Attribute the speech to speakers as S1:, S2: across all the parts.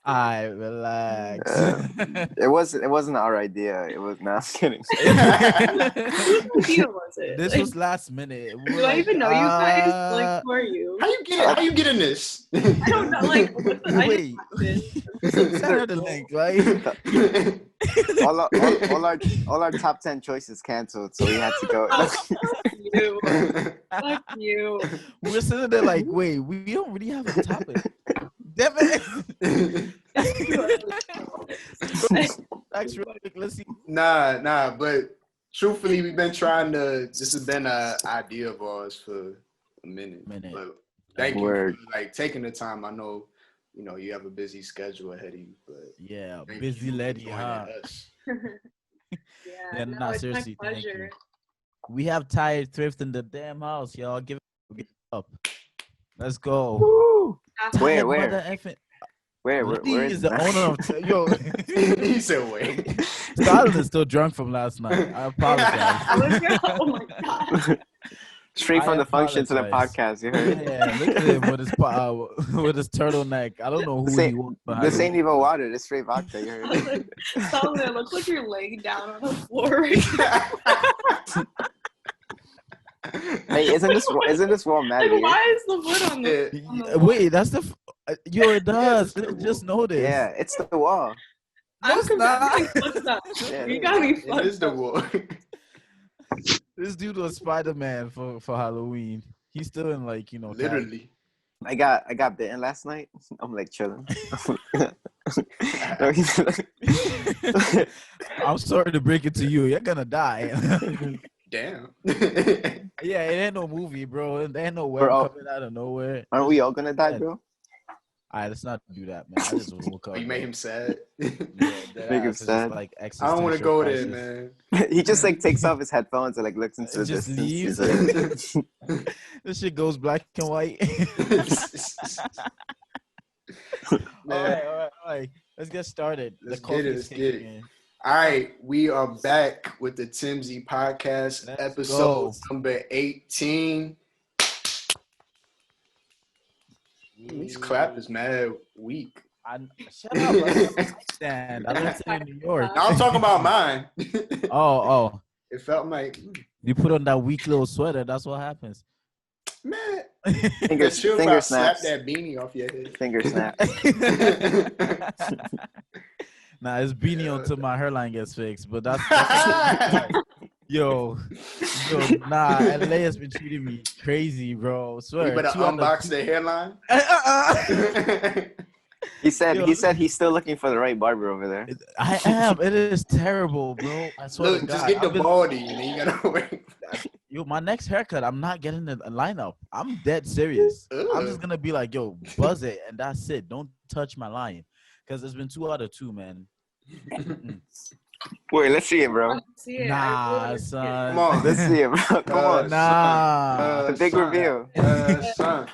S1: I relax.
S2: It wasn't our idea. It was not kidding.
S3: Whose idea was it?
S1: This
S3: Like,
S1: was last minute. We were
S3: do I even know you guys? Like, who are
S4: How
S3: you?
S4: you get it? How you get in this?
S3: I don't know. Like, what the, I
S1: Wait.
S3: just
S1: Send her the link, right?
S2: all our top 10 choices canceled, so we had to go.
S3: Oh, fuck you. Fuck you.
S1: We're sitting there like, wait, we don't really have a topic. Damn it. That's ridiculous.
S4: Nah, but truthfully, we've been trying to. This has been an idea of ours for a minute. But thank you for taking the time. I know, you have a busy schedule ahead of you, but
S1: yeah, busy lady, huh?
S3: Yeah, no, it's
S1: seriously,
S3: my
S1: thank you.
S3: pleasure.
S1: We have tired thrift in the damn house, y'all. Give it up. Let's go.
S2: Woo!
S1: Tired
S2: Where?
S1: mother effing-
S2: Where
S1: Lee
S2: is
S1: is the owner of yo.
S4: He said, "Wait."
S1: Stalin is still drunk from last night. I apologize.
S3: Oh my god.
S2: Straight from
S1: I
S2: the function to the
S1: apologize.
S2: podcast, you heard?
S1: Yeah, look at him with his turtleneck. I don't know who he was.
S2: This ain't even water. This straight vodka, you heard?
S3: Solomon, it looks like you're laying down on the floor right now.
S2: Hey, isn't this warm mad
S3: Like,
S2: weird?
S3: why is the wood on the wall?
S1: Wait, that's the yo. It does. Just noticed.
S2: Yeah, it's the wall.
S3: I'm
S1: it's not.
S3: completely fucked up.
S2: Yeah,
S3: You got me
S4: It
S3: fucked
S4: is the
S3: up.
S4: war.
S1: This dude was Spider-Man for Halloween. He's still in
S4: Literally.
S2: I got bitten last night. I'm like chilling.
S1: I'm sorry to break it to you. You're gonna die.
S4: Damn.
S1: Yeah, it ain't no movie, bro. There ain't no web coming out of nowhere.
S2: Aren't we all gonna die, bro?
S1: All right, let's not do that, man. I just woke up.
S4: You made him sad.
S1: Yeah,
S2: Make him
S1: it's just,
S2: sad.
S1: like,
S4: I don't want to
S1: existential
S4: go
S1: crisis.
S4: there, man.
S2: He just looks off his headphones and looks into the
S1: Just
S2: distance.
S1: leaves.
S2: He's like,
S1: This shit goes black and white. All right. Let's get started.
S4: Let's
S1: The
S4: get
S1: coffee
S4: it,
S1: is
S4: let's get
S1: kicking
S4: it.
S1: in.
S4: All right, we are back with the TMSI podcast,
S1: Let's
S4: episode
S1: go.
S4: number 18. These clap is mad weak.
S1: Shut up. I stand. I live in New York.
S4: Now I'm talking about mine.
S1: Oh.
S4: It felt like,
S1: You put on that weak little sweater. That's what happens.
S4: man,
S2: finger
S4: chill about slap
S2: snaps.
S4: that beanie off your head.
S2: Finger snap.
S1: Nah, it's beanie until my hairline gets fixed. But that's yo, nah. LA has been treating me crazy, bro. Swear.
S4: You better unbox the hairline.
S2: He said he's still looking for the right barber over there.
S1: I am. It is terrible, bro. I swear
S4: Look,
S1: to God.
S4: just get the baldy and then you gotta wait.
S1: Yo, my next haircut, I'm not getting a lineup. I'm dead serious. I'm just gonna be like, yo, buzz it, and that's it. Don't touch my line, because it's been 2 out of 2, man.
S2: Wait, let's see it, bro.
S3: See it.
S1: Nah, son.
S4: Come on.
S2: Let's see it, bro. Come on.
S1: Nah.
S2: The big reveal.
S4: Son.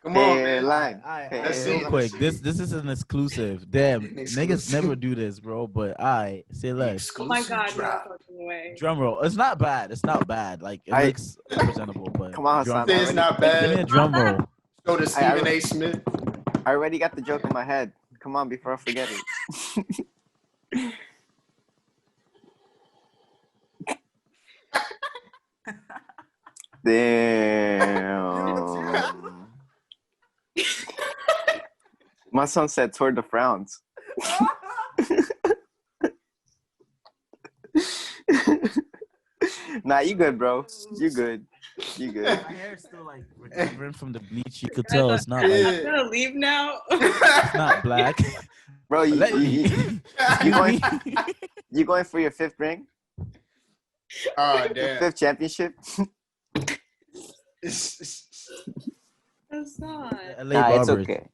S4: Come on, man.
S2: Line.
S4: Let's see.
S1: Real quick, this is an exclusive. Damn, niggas never do this, bro. But say less.
S3: Oh my god, no fucking way.
S1: Drum roll. It's not bad. Like it looks presentable, but
S2: Come on, Hassan.
S4: It's not
S1: Give me a
S4: bad.
S1: drum roll.
S4: Go to Stephen A. Smith.
S2: I already got the joke in my head. Come on, before I forget it. Damn. My son said toward the frowns. Nah, you good, bro. You good.
S1: My hair's still like recovering from the bleach. You could tell it's not like
S3: I'm gonna leave now.
S1: it's not black.
S2: Bro, you
S1: going?
S2: going for your 5th ring?
S4: Oh, damn.
S2: 5th championship?
S3: That's not.
S1: LA
S2: It's
S1: barbers.
S2: okay.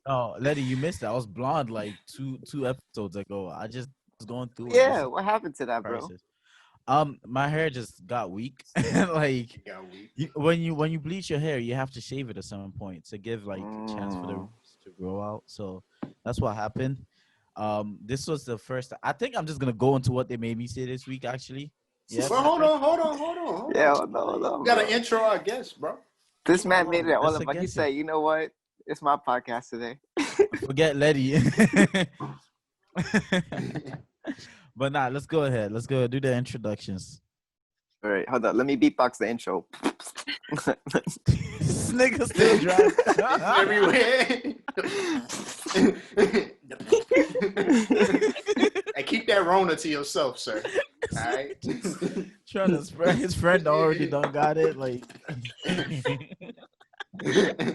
S1: Oh, Letty, you missed it. I was blonde like two episodes ago. I just was going through it.
S2: Yeah, what happened to that, bro?
S1: Crisis. My hair just got weak. Like when you bleach your hair, you have to shave it at some point to give like a chance for the roots to grow out. So that's what happened. This was the first. I think I'm just gonna go into what they made me say this week. Actually,
S4: yeah. Well, hold on.
S2: Yeah, hold on.
S4: We got an intro, I guess, bro.
S2: This man made it all
S1: Let's
S2: about. He
S1: guess
S2: said, "You know what? It's my podcast today.
S1: Forget Letty. But nah, let's go ahead. Let's go do the introductions.
S2: All right, hold on. Let me beatbox the intro.
S1: This nigga still drunk.
S4: Everywhere. Hey, keep that Rona to yourself, sir. All right.
S1: Trying to spread his friend already done got it. Like,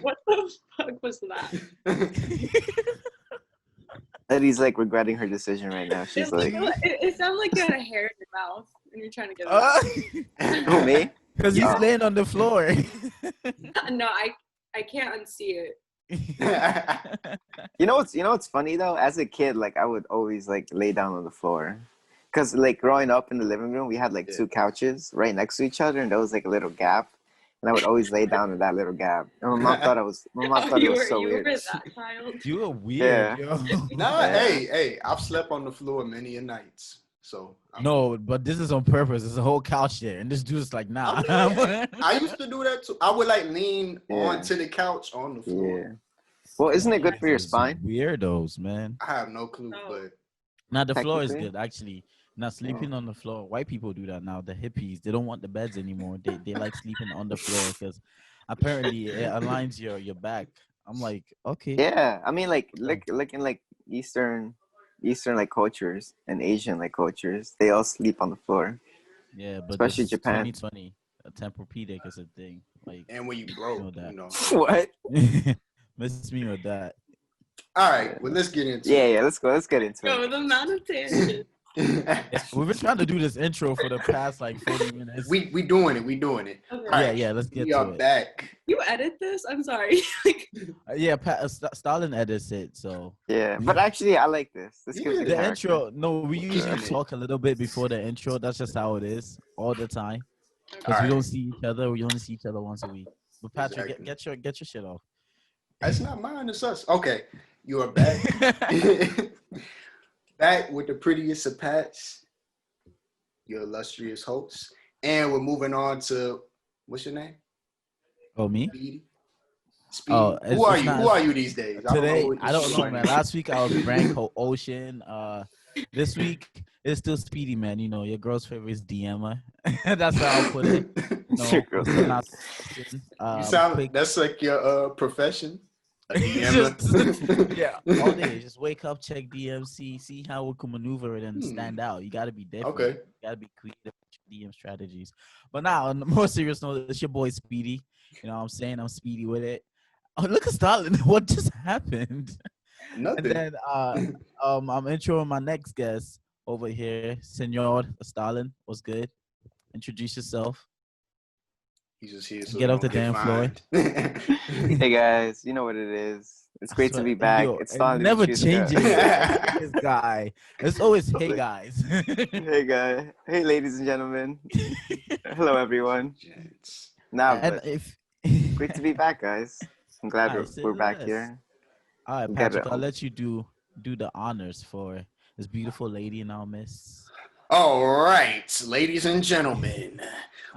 S3: What the fuck was that?
S2: Eddie's like regretting her decision right now. She's like,
S3: it sounded like you had a hair in your mouth and you're trying to get it out.
S2: "Who, me?"
S1: Because he's laying on the floor.
S3: No, I can't unsee it.
S2: You know what's funny though? As a kid, like I would always like lay down on the floor, cause like growing up in the living room, we had like two couches right next to each other, and there was like a little gap, and I would always lay down in that little gap. And my mom thought it was so weird.
S3: You were that child.
S1: You were weird, yo.
S4: Nah, hey, I've slept on the floor many a nights. So
S1: no, but this is on purpose. There's a whole couch there, and this dude's like, nah.
S4: I used to do that too. I would like lean onto the couch on the floor.
S2: Yeah. Well, isn't it good for your spine?
S1: Weirdos, man.
S4: I have no clue, but
S1: now the floor is good actually. Now sleeping on the floor, white people do that now. The hippies, they don't want the beds anymore. They like sleeping on the floor because apparently it aligns your back. I'm like, okay.
S2: Yeah, I mean, like in like Eastern like cultures and Asian like cultures, they all sleep on the floor.
S1: Yeah, but
S2: especially Japan.
S1: 2020, a Tempur-Pedic is a thing. Like,
S4: and when you broke,
S1: that.
S4: you know.
S2: What?
S1: Miss me with that.
S4: All right, well, let's get into
S2: it. Yeah, let's get into it.
S3: Go the amount of tangent.
S1: We've been trying to do this intro for the past like 40 minutes.
S4: We doing it.
S3: Okay.
S1: Yeah, let's get
S4: to it. We are back.
S3: You edit this? I'm sorry.
S1: Yeah, Stalin edits it, so.
S2: Yeah, but actually, I like this. This gives
S1: the intro. No, we usually talk a little bit before the intro. That's just how it is all the time. Because we don't see each other. We only see each other once a week. But Patrick,
S4: exactly.
S1: get your shit off.
S4: That's not mine. It's us. Okay, you are back. Back with the prettiest of Pats, your illustrious host. And we're moving on to, what's your name?
S1: Oh, me?
S4: Speedy.
S1: Oh,
S4: who are you these days?
S1: Today, I don't know, man. Last week I was Frank Ocean. This week it's still Speedy, man. You know, your girl's favorite is DMer. That's how I'll put it.
S4: You sound that's like your profession.
S1: Yeah, all day. Just wake up, check DMC, see how we can maneuver it and stand out. You got to be different.
S4: Okay.
S1: You got to be creative with your DM strategies. But now, on the more serious note, it's your boy Speedy. You know what I'm saying? I'm Speedy with it. Oh, look at Stalin. What just happened?
S4: Nothing.
S1: And then I'm introing my next guest over here, Senor Stalin. What's good? Introduce yourself.
S4: He's just here so
S1: get off the damn floor.
S2: Hey guys, you know what it is. It's great to be back. It's Stalin.
S1: Never changes. This guy. It's always hey guys.
S2: Hey guy. Hey ladies and gentlemen. Hello everyone. Great to be back, guys. I'm glad we're back here.
S1: All right, Patrick, I'll let you do the honors for this beautiful lady in our midst.
S4: All right, ladies and gentlemen,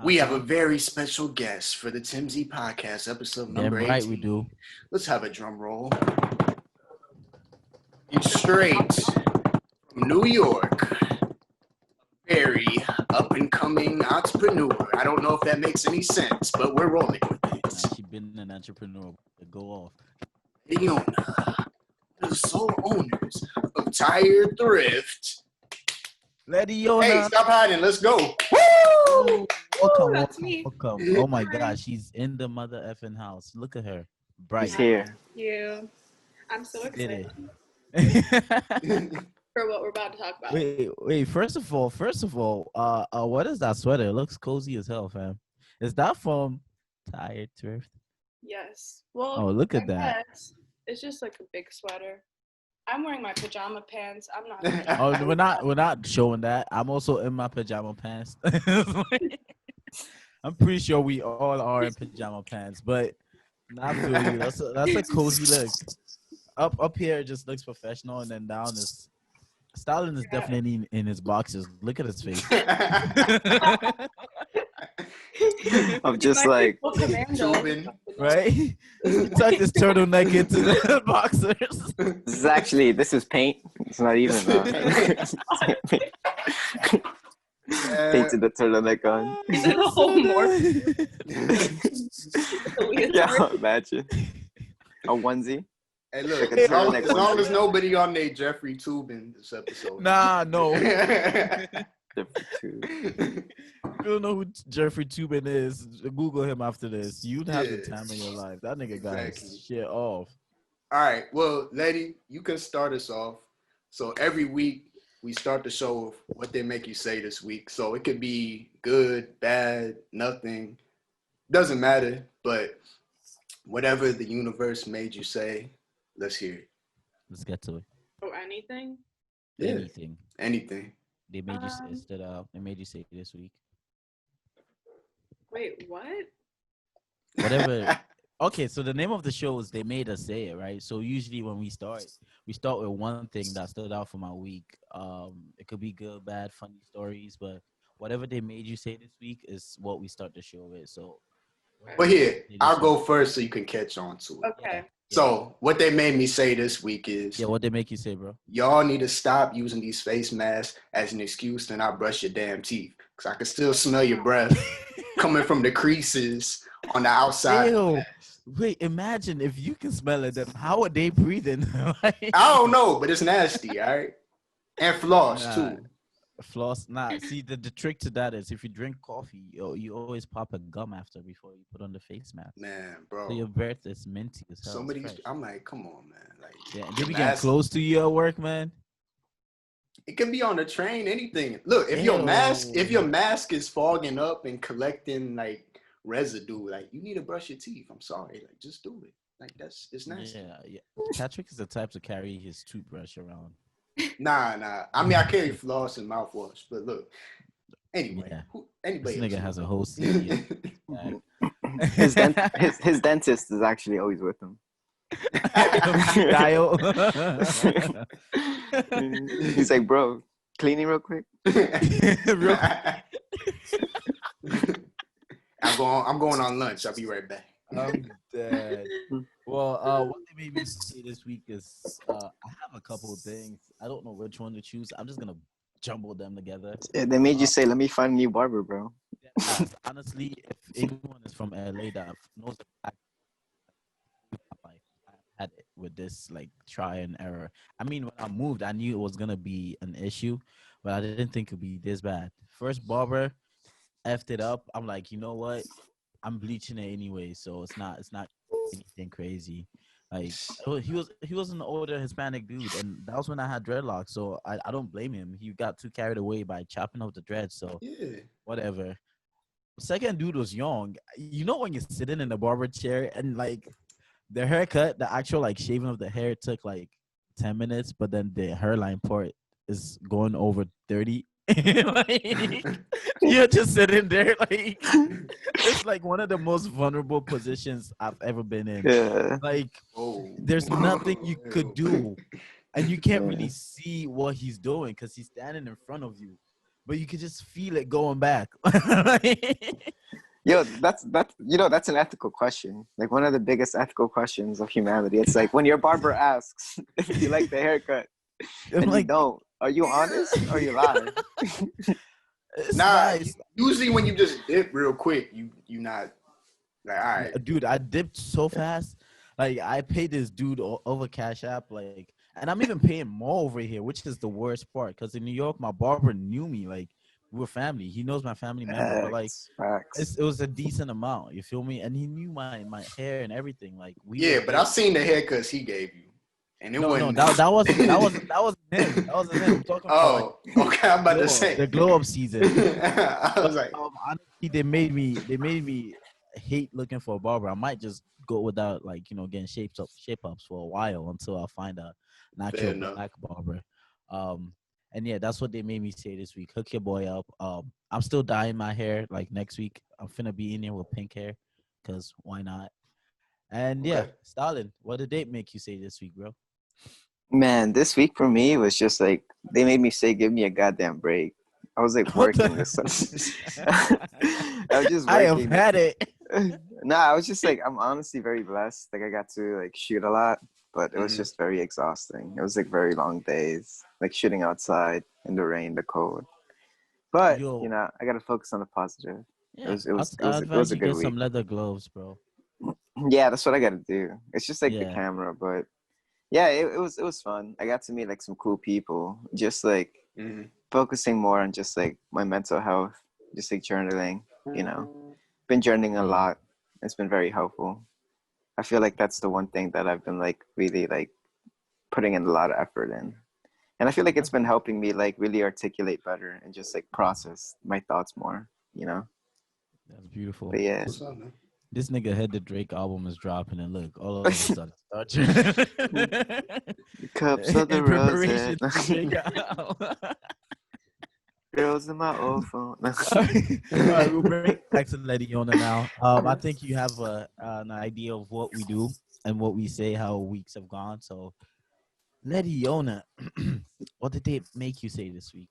S4: we have a very special guest for the TMSI podcast, episode number 18.
S1: Right, we do.
S4: Let's have a drum roll. He's straight from New York. Very up-and-coming entrepreneur. I don't know if that makes any sense, but we're rolling with it.
S1: She's been an entrepreneur. Go off.
S4: The owner, the sole owners of Tire Thrift. Hey, stop hiding. Let's go.
S1: Woo! Welcome. Oh my gosh, she's in the mother effing house. Look at her. Bright.
S2: She's here.
S3: Thank you. I'm so excited for what we're about to talk about.
S1: Wait. First of all, what is that sweater? It looks cozy as hell, fam. Is that from Tire Thrift?
S3: Yes. Well.
S1: Oh, look at that.
S3: It's just like a big sweater. I'm wearing my pajama pants. I'm not.
S1: Oh, we're not showing that. I'm also in my pajama pants. I'm pretty sure we all are in pajama pants, but not for you. That's a cozy look. Up here it just looks professional, and then down is Stalin is definitely in his boxes. Look at his face.
S2: I'm just like
S4: tubing.
S1: Right? You tuck this turtleneck into the boxers.
S2: This is paint. It's not even painted the turtleneck on.
S3: The whole
S2: Yeah, imagine a onesie.
S4: Hey, look,
S2: Like a
S4: as long as nobody on their Jeffrey tubing this episode.
S1: Nah, no.
S2: Jeffrey Tube.
S1: You don't know who Jeffrey Tubin is. Google him after this. You'd have the time of your life. That nigga got his shit off.
S4: All right. Well, lady, you can start us off. So every week we start the show with what they make you say this week. So it could be good, bad, nothing. Doesn't matter. But whatever the universe made you say, let's hear it.
S1: Let's get to it.
S3: Oh, anything?
S4: Yeah.
S1: Anything. They made you say They made you say this week.
S3: Wait, what?
S1: Whatever. Okay, so the name of the show is They Made Us Say It, right? So usually when we start with one thing that stood out for my week. It could be good, bad, funny stories, but whatever they made you say this week is what we start the show with. So,
S4: but here, I'll go first so you can catch on to it.
S3: Okay.
S4: So what they made me say this week is,
S1: what they make you say, bro?
S4: Y'all need to stop using these face masks as an excuse to not brush your damn teeth, because I can still smell your breath coming from the creases on the outside.
S1: Ew. Wait, imagine if you can smell it, then how are they breathing?
S4: I don't know, but it's nasty, all right? And floss, too.
S1: Floss, see, the trick to that is if you drink coffee, you always pop a gum after before you put on the face mask.
S4: Man, bro.
S1: So your breath is minty as hell.
S4: I'm like, come on, man. Like,
S1: yeah, they be getting close to you at work, man.
S4: It can be on the train, anything. Look, if your mask is fogging up and collecting like residue, like you need to brush your teeth. I'm sorry, like just do it. Like it's nasty.
S1: Yeah. Patrick is the type to carry his toothbrush around.
S4: Nah. I mean, I carry floss and mouthwash, but look. Anyway, anybody?
S1: This nigga has a whole CD.
S2: his dentist is actually always with him.
S1: Dial.
S2: He's like, bro, cleaning real quick.
S4: I'm going on lunch. I'll be right back.
S1: I'm dead. Well, what they made me say this week is I have a couple of things. I don't know which one to choose. I'm just gonna jumble them together.
S2: Yeah, they made you say, "Let me find a new barber, bro."
S1: Yeah, honestly, if anyone is from LA that knows the fact, I had it with this like try and error. I mean, when I moved, I knew it was gonna be an issue, but I didn't think it'd be this bad. First barber effed it up. I'm like, you know what? I'm bleaching it anyway, so it's not anything crazy. Like he was an older Hispanic dude, and that was when I had dreadlocks. So I don't blame him. He got too carried away by chopping off the dreads. So whatever. Second dude was young. You know when you're sitting in the barber chair and like the haircut, the actual like shaving of the hair took like 10 minutes, but then the hairline part is going over 30. Like, you're just sitting there like it's like one of the most vulnerable positions I've ever been in.
S2: Yeah.
S1: Like there's nothing you could do, and you can't really see what he's doing because he's standing in front of you, but you can just feel it going back.
S2: Yo, that's an ethical question. Like one of the biggest ethical questions of humanity. It's like when your barber asks if you like the haircut and like, you don't. Are you honest or you lying?
S1: Nice.
S4: Usually when you just dip real quick, you not like, all right.
S1: Dude, I dipped so fast. Like I paid this dude over Cash App, like, and I'm even paying more over here, which is the worst part. Because in New York, my barber knew me. Like we were family. He knows my family member, but like it was a decent amount. You feel me? And he knew my hair and everything. Like
S4: but I've seen the haircuts he gave you. And
S1: that wasn't him. That wasn't him. I'm talking about,
S4: okay. I'm about to say
S1: the glow up season.
S4: I was like,
S1: honestly, they made me hate looking for a barber. I might just go without like getting shape ups for a while until I find an actual black barber. And yeah, that's what they made me say this week. Hook your boy up. I'm still dyeing my hair. Like next week, I'm finna be in here with pink hair, cause why not? And yeah, Stalin, what did they make you say this week, bro?
S2: Man, this week for me was just like they made me say, "Give me a goddamn break." I was like working this summer. I was just working.
S1: I have had it.
S2: Nah, I was just like, I'm honestly very blessed. Like I got to like shoot a lot, but it was just very exhausting. It was like very long days, like shooting outside in the rain, the cold. But
S1: Yo,
S2: you know, I gotta focus on the positive.
S1: yeah,
S2: It
S1: I
S2: was
S1: advise
S2: a
S1: you
S2: good
S1: get
S2: week.
S1: some leather gloves, bro.
S2: Yeah, that's what I gotta do. It's just like the
S1: Yeah.
S2: camera, but yeah, it was fun. I got to meet like some cool people. Just like focusing more on just like my mental health, just like journaling. You know, been journaling a lot. It's been very helpful. I feel like that's the one thing that I've been like really like putting in a lot of effort in. And I feel like it's been helping me like really articulate better and just like process my thoughts more, you know?
S1: That's beautiful.
S2: But yeah.
S1: This nigga had the Drake album is dropping, and look, all of a sudden,
S2: Cups of the
S1: in preparation for Drake
S2: roses.
S1: album.
S2: Girls in my old phone.
S1: All right, we'll bring back to Lady Yona now. I think you have an idea of what we do and what we say, how weeks have gone. So, Lady Yona, what did they make you say this week?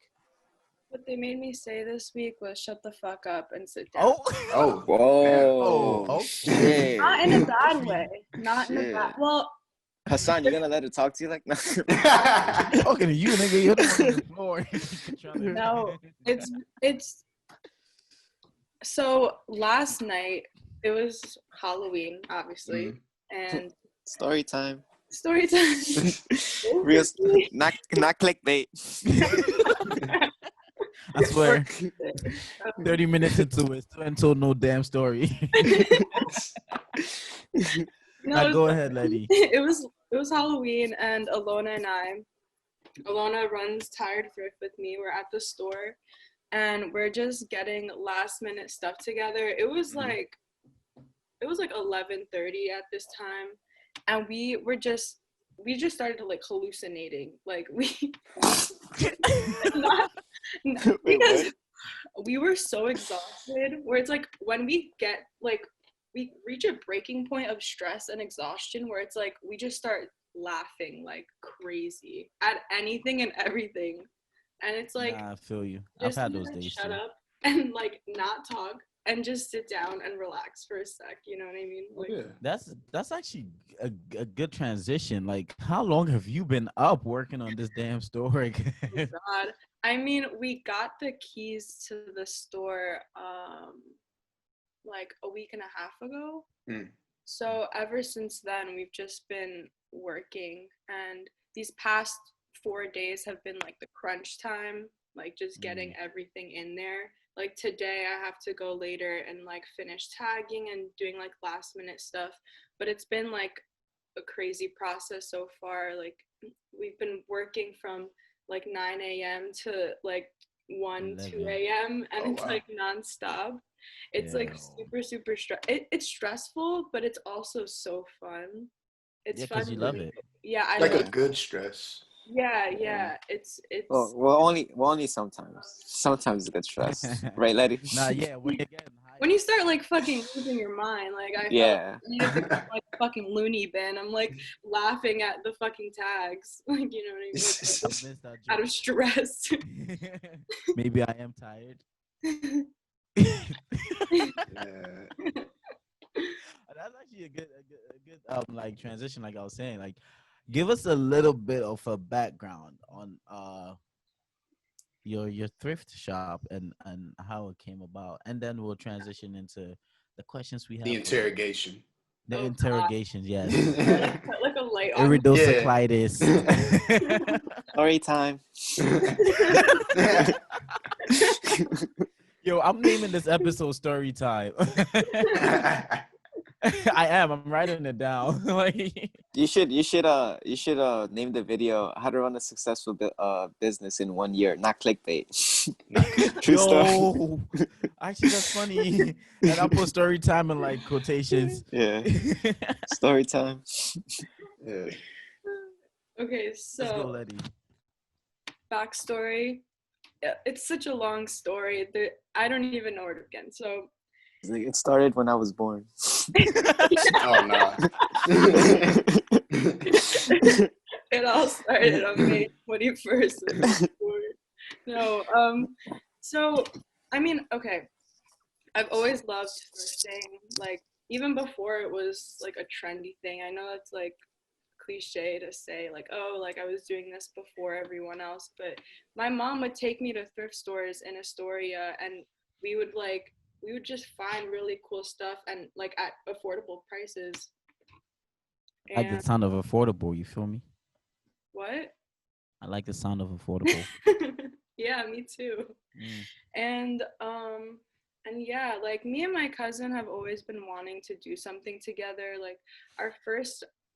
S3: What they made me say this week was shut the fuck up and sit down.
S2: Whoa.
S1: Oh,
S2: Shit.
S3: Not in a bad way. Not in a bad. Well,
S2: Hassan, you gonna let her talk to you like that?
S1: talking to you, nigga. You're the one on the floor.
S3: No, it's. So last night it was Halloween, obviously, and
S2: Story time.
S3: story time.
S2: Real, not clickbait.
S1: I swear, 30 minutes into it, still ain't told no damn story.
S3: No,
S1: go ahead, lady.
S3: It was Halloween, and Alona runs Tired Thrift with me. We're at the store, and we're just getting last minute stuff together. It was like 11:30 at this time, and we just started to like hallucinating, like because we were so exhausted, where it's like when we get like we reach a breaking point of stress and exhaustion where it's like we just start laughing like crazy at anything and everything, and it's like,
S1: I feel you. I've had those days.
S3: Shut up and like not talk and just sit down and relax for a sec. You know what I mean? Like,
S1: that's actually a good transition. Like, how long have you been up working on this damn store?
S3: Oh God. I mean, we got the keys to the store like a week and a half ago. So ever since then, we've just been working, and these past 4 days have been like the crunch time, like just getting everything in there. Like today I have to go later and like finish tagging and doing like last minute stuff, but it's been like a crazy process so far. Like we've been working from like 9 a.m. to like 2 a.m. and it's like nonstop. It's like super it's stressful, but it's also so fun. It's fun.
S1: Because you love it.
S3: Yeah, I
S4: like
S3: love
S4: a good stress.
S3: Yeah. It's.
S2: Well, only sometimes. Sometimes it's good stress, right, lady?
S1: Nah, yeah. When you're getting high,
S3: when you start like fucking losing your mind, like I felt like, like fucking loony bin. I'm like laughing at the fucking tags, like, you know what I mean? Like, out of stress.
S1: Maybe I am tired. That's actually a good like transition. Like I was saying, like give us a little bit of a background on your thrift shop and how it came about, and then we'll transition into the questions we have.
S4: The interrogation.
S1: The interrogations, yes.
S3: Like a light
S1: iridocyclitis.
S2: Story time.
S1: Yo, I'm naming this episode Story Time. I'm writing it down. Like
S2: you should name the video "How to Run a Successful Business in 1 Year," not clickbait. True story.
S1: Actually, that's funny. And I'll put story time in like quotations.
S2: Yeah. Story time.
S4: Yeah.
S3: Okay, so
S1: let's go, Letty.
S3: Backstory. It's such a long story. I don't even know where to begin. So
S2: it started when I was born.
S4: Oh no.
S3: It all started on May 21st. No, So, I mean, okay. I've always loved thrifting. Like, even before it was like a trendy thing. I know that's like cliche to say, like, oh, like I was doing this before everyone else. But my mom would take me to thrift stores in Astoria, and we would just find really cool stuff and like at affordable prices.
S1: I like the sound of affordable. You feel me?
S3: What?
S1: I like the sound of affordable.
S3: Yeah, me too. And yeah, like me and my cousin have always been wanting to do something together. Like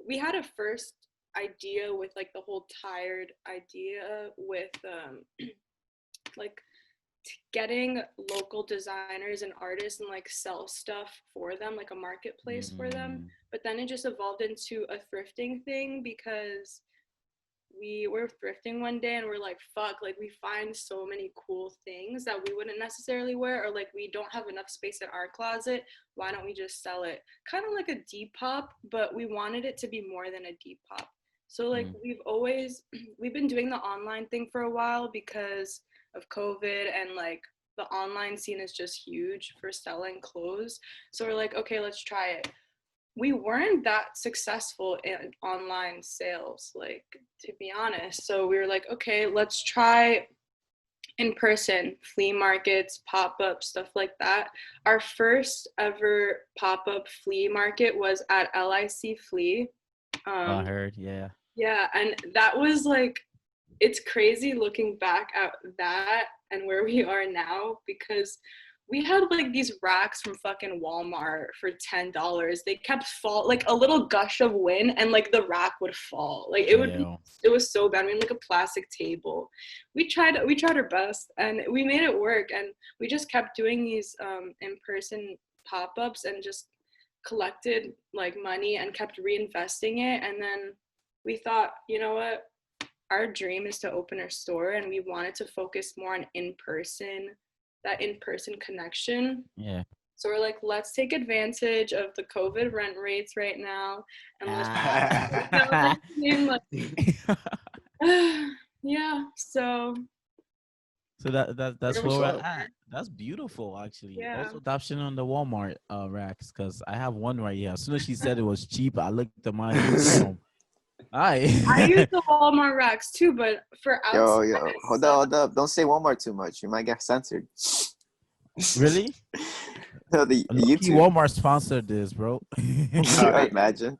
S3: we had a first idea with like the whole tired idea with like getting local designers and artists and like sell stuff for them, like a marketplace for them. But then it just evolved into a thrifting thing because we were thrifting one day and we're like, fuck, like we find so many cool things that we wouldn't necessarily wear, or like we don't have enough space in our closet. Why don't we just sell it? Kind of like a Depop, but we wanted it to be more than a Depop. So like we've been doing the online thing for a while because of COVID, and like the online scene is just huge for selling clothes. So we're like, okay, let's try it. We weren't that successful in online sales, like, to be honest. So we were like, okay, let's try in person, flea markets, pop-ups, stuff like that. Our first ever pop-up flea market was at LIC Flea.
S1: I heard, yeah.
S3: Yeah, and that was like, it's crazy looking back at that and where we are now, because we had like these racks from fucking Walmart for $10. They kept like a little gush of wind and like the rack would fall. Like it was so bad. We had like a plastic table. We tried our best and we made it work, and we just kept doing these in-person pop-ups and just collected like money and kept reinvesting it. And then we thought, you know what? Our dream is to open a store, and we wanted to focus more on that in-person connection.
S1: Yeah.
S3: So we're like, let's take advantage of the COVID rent rates right now, and let's yeah. So
S1: that's where we're at. That's beautiful, actually.
S3: Yeah.
S1: Also, adoption on the Walmart racks, because I have one right here. As soon as she said it was cheap, I looked at mine.
S3: I use the Walmart racks too, but for outside.
S2: Yo, hold up! Don't say Walmart too much. You might get censored.
S1: Really?
S2: No, the YouTube
S1: Walmart sponsored this, bro.
S2: Imagine.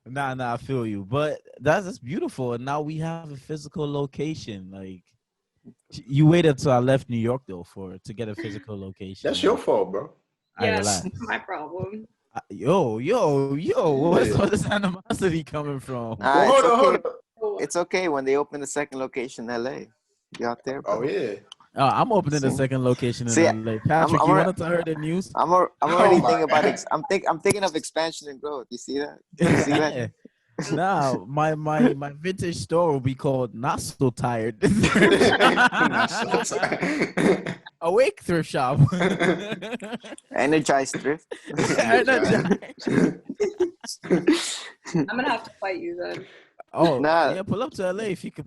S1: Nah, I feel you, but that's beautiful, and now we have a physical location. Like, you waited till I left New York though to get a physical location.
S4: That's your fault, bro.
S3: Yeah, that's my problem.
S1: Yo, where's all this animosity coming from?
S2: Hold on. It's okay when they open the second location in LA. You out there, bro?
S4: Oh yeah.
S1: I'm opening the second location in LA. Patrick, you wanted to hear the news?
S2: I'm already thinking about I'm thinking of expansion and growth. You see that? You see that?
S1: Nah, my vintage store will be called Not So Tired.
S4: Not so tired.
S1: Awake Thrift Shop.
S2: Energized Thrift.
S3: I'm gonna have to fight you then.
S1: Oh, yeah, pull up to LA if you could.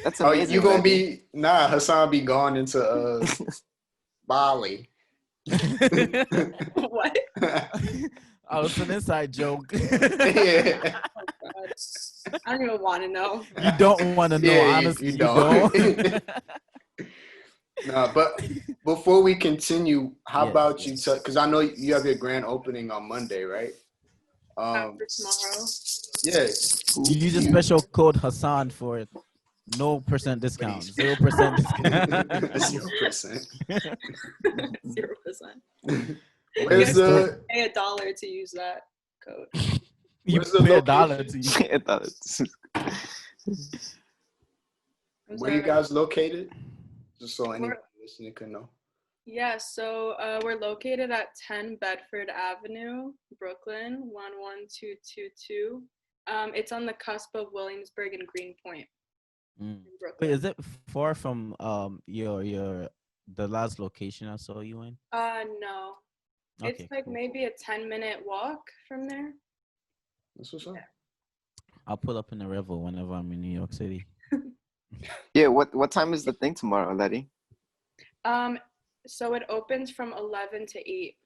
S2: That's amazing.
S4: You gonna be Hassan be gone into Bali.
S3: What?
S1: Oh, it's an inside joke.
S4: Yeah.
S3: Oh, I don't even want to know.
S1: You don't want to know, honestly. You don't.
S4: No, but before we continue, how about you? Because I know you have your grand opening on Monday, right?
S3: For tomorrow.
S4: Yeah.
S1: You use a special code Hassan for it. No % discount. 0% discount.
S4: 0%.
S3: 0%.
S4: Where's the
S3: pay $1 to use that code?
S1: You pay $1 to use.
S4: Where you guys located? Just so anyone listening can know.
S3: Yeah, so we're located at 10 Bedford Avenue, Brooklyn, 11222. It's on the cusp of Williamsburg and Greenpoint.
S1: Wait, is it far from the last location I saw you in?
S3: No. Okay, it's like cool. Maybe a 10-minute walk from there.
S4: That's what's up.
S1: I'll pull up in the Revel whenever I'm in New York City.
S2: Yeah. What time is the thing tomorrow, Letty?
S3: So it opens from 11 to 8.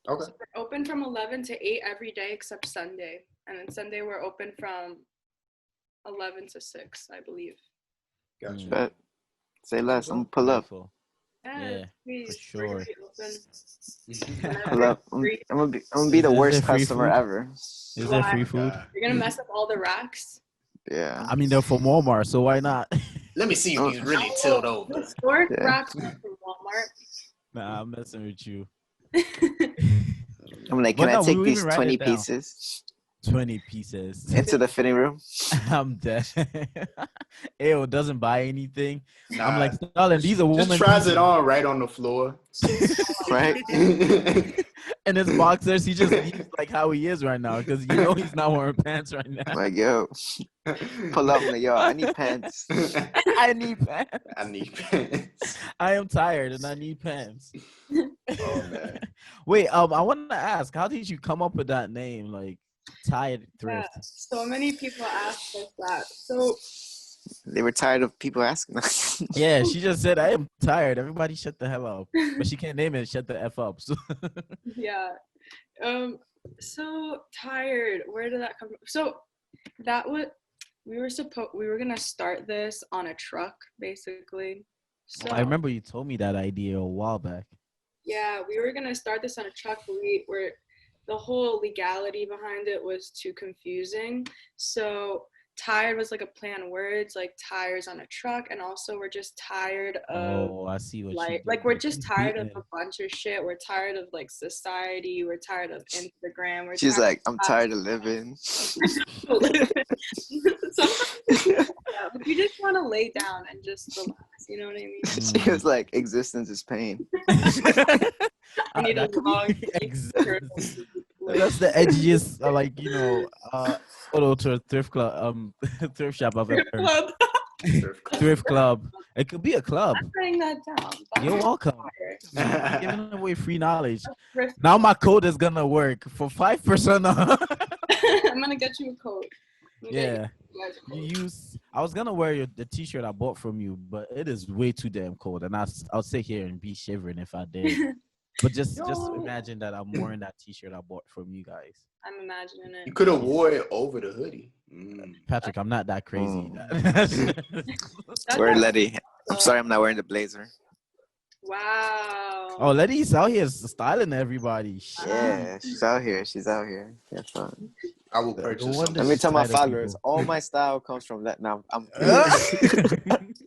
S4: Okay.
S3: So we're open from 11 to 8 every day except Sunday. And then Sunday we're open from 11 to 6, I believe.
S4: Gotcha.
S2: But say less. I'm gonna pull up.
S1: Yeah, for sure.
S2: Pull up. I'm gonna be the worst customer ever.
S1: Is there free food?
S3: You're gonna mess up all the racks.
S2: Yeah.
S1: I mean, they're from Walmart, so why not?
S4: Let me see if you really tilt over.
S3: The store racks are from Walmart.
S1: Nah, I'm messing with you.
S2: I'm like, can I take these 20 pieces?
S1: 20 pieces
S2: into the fitting room?
S1: I'm dead. Ayo doesn't buy anything. Nah, I'm like, Stalin, these are women.
S4: Just tries it on right on the floor.
S2: Right?
S1: And his boxers, he just leaves like how he is right now because you know he's not wearing pants right now.
S2: Like, yo, pull up, like, yo, I need pants.
S1: I need pants.
S4: I need pants.
S1: I am tired and I need pants.
S4: Oh man.
S1: Wait, I want to ask, how did you come up with that name, like Tired Thrift?
S3: Yeah, so many people ask us that. So
S2: they were tired of people asking us.
S1: Yeah, she just said, I am tired. Everybody shut the hell up. But she can't name it, shut the F up. So.
S3: Yeah. So tired. Where did that come from? So that was we were gonna start this on a truck, basically. So
S1: I remember you told me that idea a while back.
S3: Yeah, we were gonna start this on a truck, but the whole legality behind it was too confusing. So tired was like a play on words, like tires on a truck, and also we're just tired of
S1: I see what
S3: like we're just tired of a bunch of shit. We're tired of like society. We're tired of Instagram.
S2: She's like, I'm tired of living.
S3: You just want to lay down and just relax. You know what I mean?
S2: She was like, existence is pain.
S3: I need a long
S1: That's the edgiest, photo to a thrift club, thrift shop I've ever heard. Thrift club. It could be a club.
S3: I'm writing that down.
S1: You're welcome. I'm giving away free knowledge. Now my code is gonna work for 5% off.
S3: I'm gonna get you a code.
S1: Yeah. I was gonna wear the t-shirt I bought from you, but it is way too damn cold, and I'll sit here and be shivering if I did. But just imagine that I'm wearing that t-shirt I bought from you guys.
S3: I'm imagining it.
S4: You could have wore it over the hoodie.
S1: Patrick, I'm not that crazy.
S2: Where Letty? I'm sorry, I'm not wearing the blazer.
S3: Wow.
S1: Oh, Letty's out here styling everybody.
S2: Yeah, she's out here. Yeah, fun.
S4: I will purchase.
S2: Let me tell my followers, all my style comes from that. Now I'm.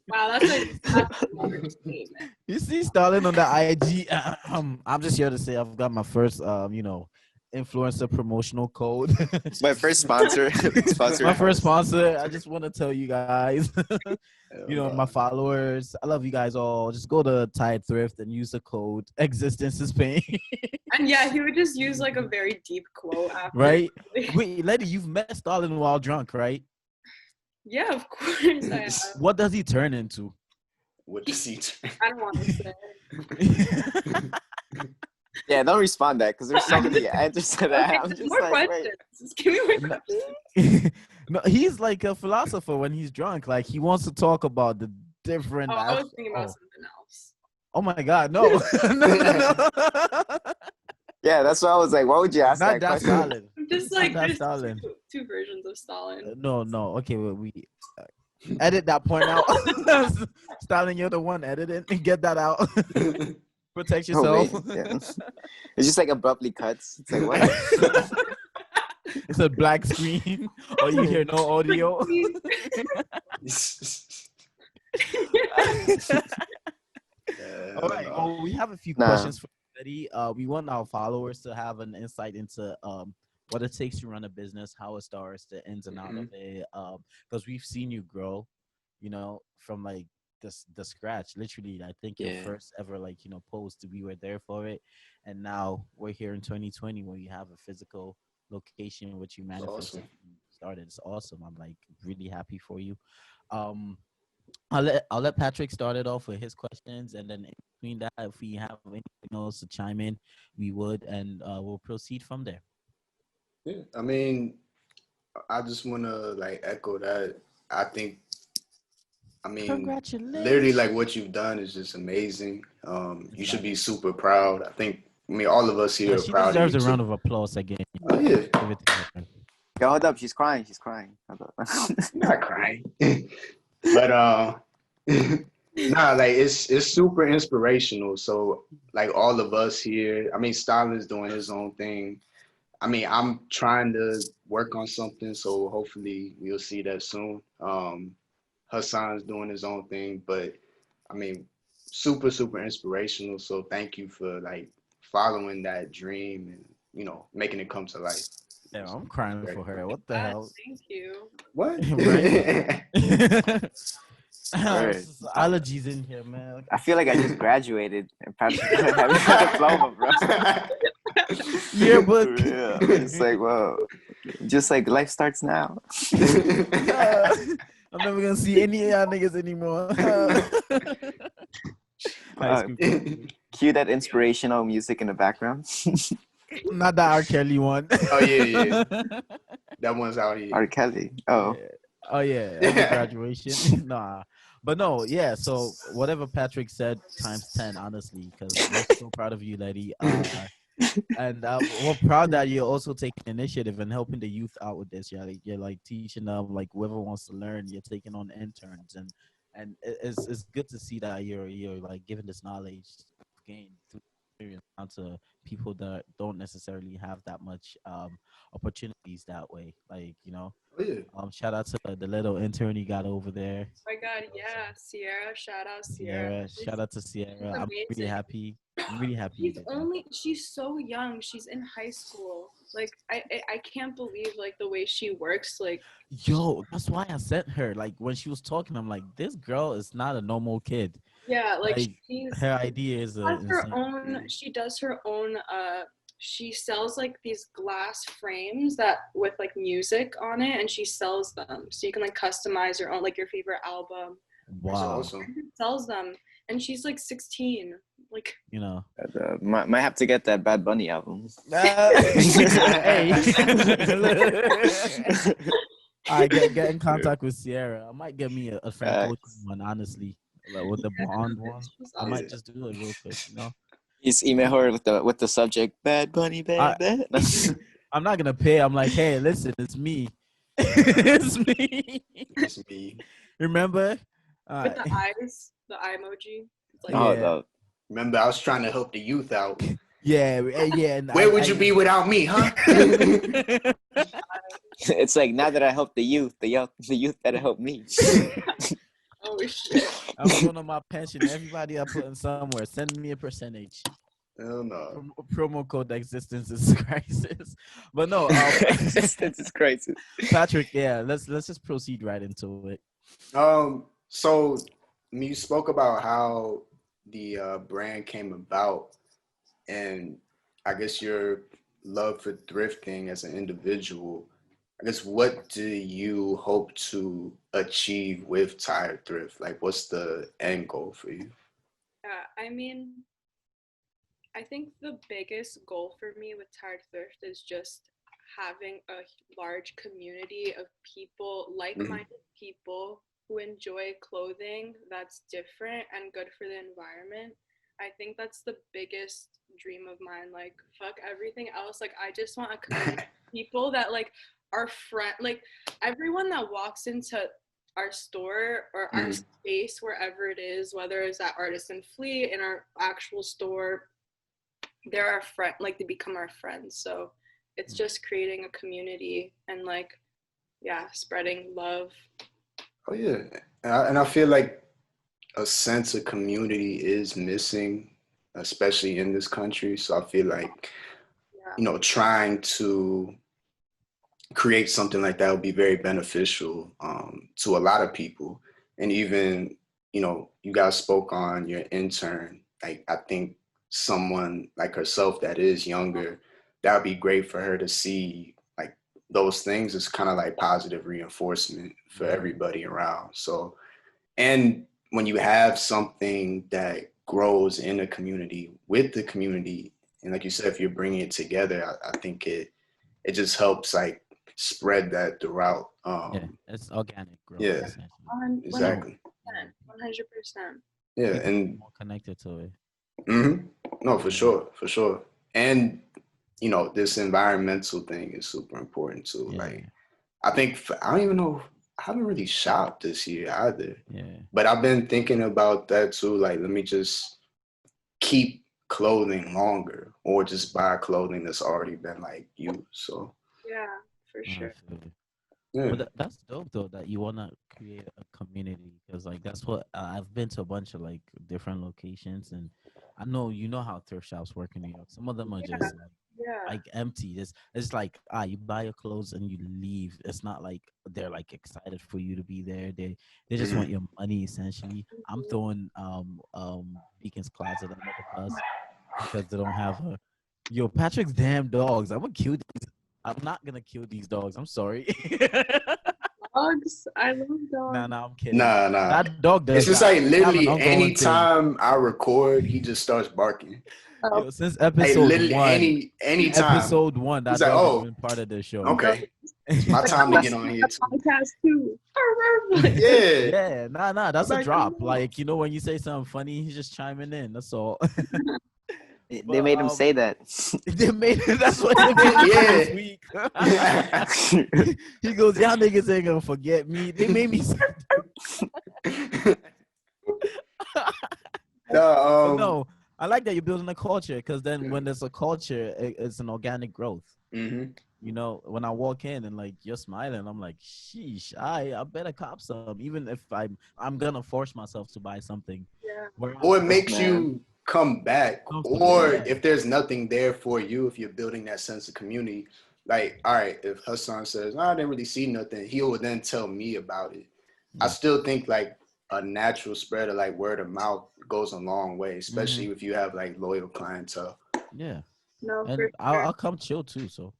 S3: Wow, that's a statement.
S1: You see, styling on the IG. I'm just here to say I've got my first, influencer promotional code.
S2: My first sponsor.
S1: My first sponsor. I just want to tell you guys, my followers, I love you guys all. Just go to Tide Thrift and use the code Existence is Pain.
S3: And yeah, he would just use like a very deep quote after.
S1: Right? Wait, Letty, you've met Stalin while drunk, right?
S3: Yeah, of course I have.
S1: What does he turn into?
S4: What does he turn?
S3: I don't want to say.
S2: Yeah, don't respond that because there's so many answers to that. I'm just
S3: more
S2: like,
S3: questions. Just give me more questions.
S1: No, he's like a philosopher when he's drunk. Like he wants to talk about the different.
S3: I was thinking about something else.
S1: Oh my God, no. No.
S2: Yeah, that's why I was like, why would you ask
S1: Not
S2: that question?
S1: Stalin.
S3: I'm just like there's
S1: Stalin.
S3: two versions of Stalin.
S1: No. Okay, well, we edit that point out. Stalin, you're the one editing. Get that out. Protect yourself.
S2: Oh, yeah. It's just like abruptly cuts. It's like what?
S1: It's a black screen. Or you hear no audio. All right. Well, we have a few questions for Eddie. We want our followers to have an insight into what it takes to run a business, how it starts, the ins and outs of it. Because we've seen you grow, from like the scratch. Literally, I think your first ever post, we were there for it, and now we're here in 2020 when you have a physical location which you manifested started. It's awesome. I'm like really happy for you. I'll let Patrick start it off with his questions, and then in between that, if we have anything else to chime in, we would, and we'll proceed from there.
S4: Yeah, I mean, I just want to echo that. I think I mean,
S1: congratulations.
S4: Literally, like what you've done is just amazing. You should be super proud. I mean, all of us here are
S1: she
S4: proud. She
S1: deserves a round of applause again.
S4: Oh yeah.
S1: Give it to her.
S2: Yo, hold up, she's crying.
S4: Not crying. But nah, like it's super inspirational. So like all of us here, I mean, Stalin's doing his own thing. I mean, I'm trying to work on something, so hopefully we'll see that soon. Hassan's doing his own thing, but I mean, super inspirational. So thank you for like following that dream and making it come to life.
S1: Yeah, I'm crying for her. What the hell?
S3: Thank you.
S4: What?
S1: Right?
S2: Right.
S1: Allergies in here, man.
S2: I feel like I just graduated and Patrick having a diploma, bro.
S1: Yearbook.
S2: Yeah, it's like, whoa. Just like life starts now.
S1: I'm never gonna see any of y'all niggas anymore.
S2: Cue that inspirational music in the background.
S1: Not the R. Kelly one.
S4: Oh yeah. That one's out here.
S2: R. Kelly. Oh.
S1: Yeah. Oh yeah. Every graduation. Nah. But no, yeah. So whatever Patrick said times 10, honestly, because we're so proud of you, lady. And we're proud that you're also taking initiative and helping the youth out with this. You're like teaching them, like whoever wants to learn. You're taking on interns, and it's good to see that you're like giving this knowledge gained through experience out to people that don't necessarily have that much opportunities that way. Like
S4: Oh, yeah.
S1: Shout out to the little intern you got over there.
S3: Oh my God, yeah, Sierra. Shout out Sierra.
S1: Shout out to Sierra. I'm really happy.
S3: She's so young. She's in high school. Like I can't believe like the way she works. Like,
S1: yo, that's why I sent her. Like when she was talking, I'm like, this girl is not a normal kid.
S3: Yeah, like
S1: her idea is
S3: her own. She does her own. She sells like these glass frames that with like music on it, and she sells them. So you can like customize your own, like your favorite album.
S1: Wow.
S4: Awesome.
S3: Sells them, and she's like 16. Like
S2: might have to get that Bad Bunny album.
S1: Hey. I get in contact with Sierra. I might get me a Frank Ocean one, honestly, like with the blonde one. I might just do it real quick,
S2: Just email her with the subject Bad Bunny, bad.
S1: I'm not gonna pay. I'm like, hey, listen, it's me. It's me.
S4: It's me.
S1: Remember?
S3: With the eyes, the eye emoji.
S2: It's like,
S4: Remember, I was trying to help the youth out.
S1: Yeah.
S4: Where would you be without me, huh?
S2: It's like now that I help the youth better help me.
S3: Oh shit!
S1: I'm going on my pension. Everybody I put in somewhere, send me a percentage.
S4: Hell no.
S1: Promo code existence is crisis. But no,
S2: existence is crisis.
S1: Patrick, yeah, let's just proceed right into it.
S4: So you spoke about how the brand came about, and I guess your love for thrifting as an individual. I guess what do you hope to achieve with Tired Thrift? Like, what's the end goal for you?
S3: Yeah, I mean, I think the biggest goal for me with Tired Thrift is just having a large community of people, like-minded people who enjoy clothing that's different and good for the environment. I think that's the biggest dream of mine. Like, fuck everything else. Like, I just want a community of people that like our friend, like everyone that walks into our store or our space, wherever it is, whether it's at Artisan Fleet, in our actual store, they're our friend, like they become our friends. So it's just creating a community and like, yeah, spreading love.
S4: Oh yeah, and I feel like a sense of community is missing, especially in this country. So I feel like, trying to create something like that would be very beneficial to a lot of people. And even, you guys spoke on your intern. Like, I think someone like herself that is younger, that would be great for her to see like those things as kind of like positive reinforcement for everybody around. So, and when you have something that grows in a community with the community, and like you said, if you're bringing it together, I think it just helps like spread that throughout.
S1: It's organic growth.
S4: Yeah, exactly.
S3: 100%.
S4: Yeah,
S1: People
S4: and
S1: more connected to it.
S4: No, for sure. And this environmental thing is super important too.
S1: Yeah.
S4: Like, I think I don't even know. I haven't really shopped this year either.
S1: Yeah.
S4: But I've been thinking about that too. Like, let me just keep clothing longer, or just buy clothing that's already been like used. So
S3: yeah, for sure.
S4: yeah.
S1: But that's dope though that you wanna create a community because like that's what I've been to a bunch of like different locations and I know you know how thrift shops work in New York. Some of them are just like empty. It's like you buy your clothes and you leave. It's not like they're like excited for you to be there. They just want your money essentially. I'm throwing Beacon's Closet under the bus because they don't have a Patrick's damn dogs. I'm gonna kill these. I'm not gonna kill these dogs. I'm sorry.
S3: Dogs, I love dogs.
S1: Nah, I'm kidding.
S4: Nah.
S1: That dog does
S4: It's just
S1: not
S4: like
S1: have an
S4: literally
S1: ongoing thing.
S4: anytime I record, he just starts barking.
S1: Yo, since
S4: Like
S1: episode
S4: literally
S1: one,
S4: anytime.
S1: episode one, that
S4: He's like,
S1: dog has
S4: oh,
S1: been part of the show.
S4: okay. It's my time to get on here too.
S3: Podcast too.
S4: Yeah.
S1: Nah, that's a drop. Like, when you say something funny, he's just chiming in. That's all.
S2: They made him say that.
S1: That's what they made this week. He goes, y'all niggas ain't gonna forget me. They made me say no, I like that you're building a culture because then when there's a culture, it's an organic growth. When I walk in and like you're smiling, I'm like, sheesh, I better cop some, even if I'm gonna force myself to buy something.
S3: Yeah.
S4: Or it makes you come back, or if there's nothing there for you, if you're building that sense of community, like, all right, if Hassan says, I didn't really see nothing, he will then tell me about it. I still think like a natural spread of like word of mouth goes a long way, especially if you have like loyal clientele.
S1: Yeah.
S3: No,
S1: and
S3: for sure.
S1: I'll come chill too, so.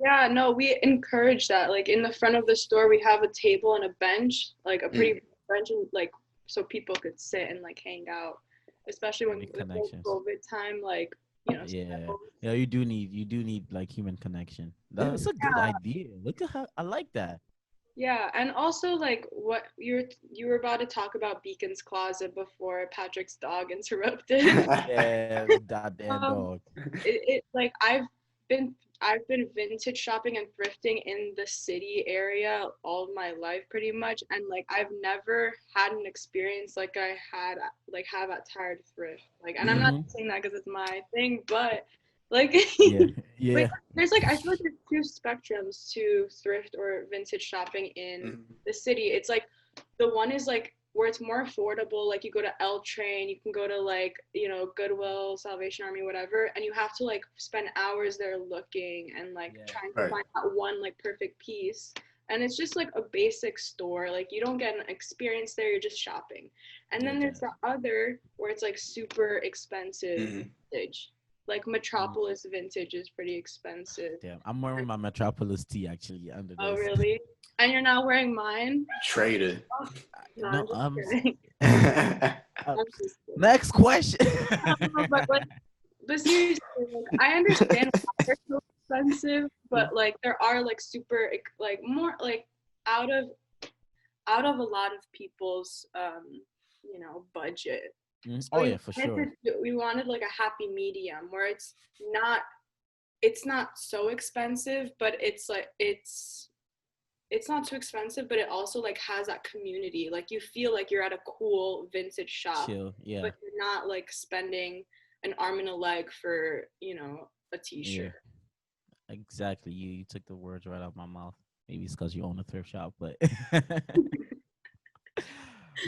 S3: Yeah, no, we encourage that. Like in the front of the store, we have a table and a bench, like a pretty bench, and like so people could sit and like hang out, especially when COVID time, like
S1: Yeah, you do need like human connection. That's a good idea. Look at how I like that.
S3: Yeah, and also like what you were about to talk about Beacon's Closet before Patrick's dog interrupted.
S1: Yeah, that damn dog.
S3: It like I've been vintage shopping and thrifting in the city area all my life pretty much, and like I've never had an experience like I have at Tired Thrift. Like, and I'm not saying that because it's my thing, but like like, there's like I feel like there's two spectrums to thrift or vintage shopping in the city. It's like the one is like where it's more affordable, like you go to L Train, you can go to like Goodwill, Salvation Army, whatever, and you have to like spend hours there looking and like trying to find that one like perfect piece, and it's just like a basic store, like you don't get an experience there, you're just shopping. And then there's the other where it's like super expensive vintage. Like Metropolis vintage is pretty expensive.
S1: Damn, I'm wearing my Metropolis tee actually under this.
S3: Oh really? And you're not wearing mine?
S4: Trader.
S3: No, I'm
S1: next question.
S3: But seriously, like, I understand why they're so expensive, but like there are like super like more like out of a lot of people's budget. So
S1: oh yeah, for sure.
S3: We wanted like a happy medium where it's not so expensive, but it's like it's not too expensive, but it also like has that community. Like you feel like you're at a cool vintage shop,
S1: chill, yeah.
S3: But you're not like spending an arm and a leg for a t-shirt.
S1: Yeah. Exactly. You took the words right out of my mouth. Maybe it's because you own a thrift shop, but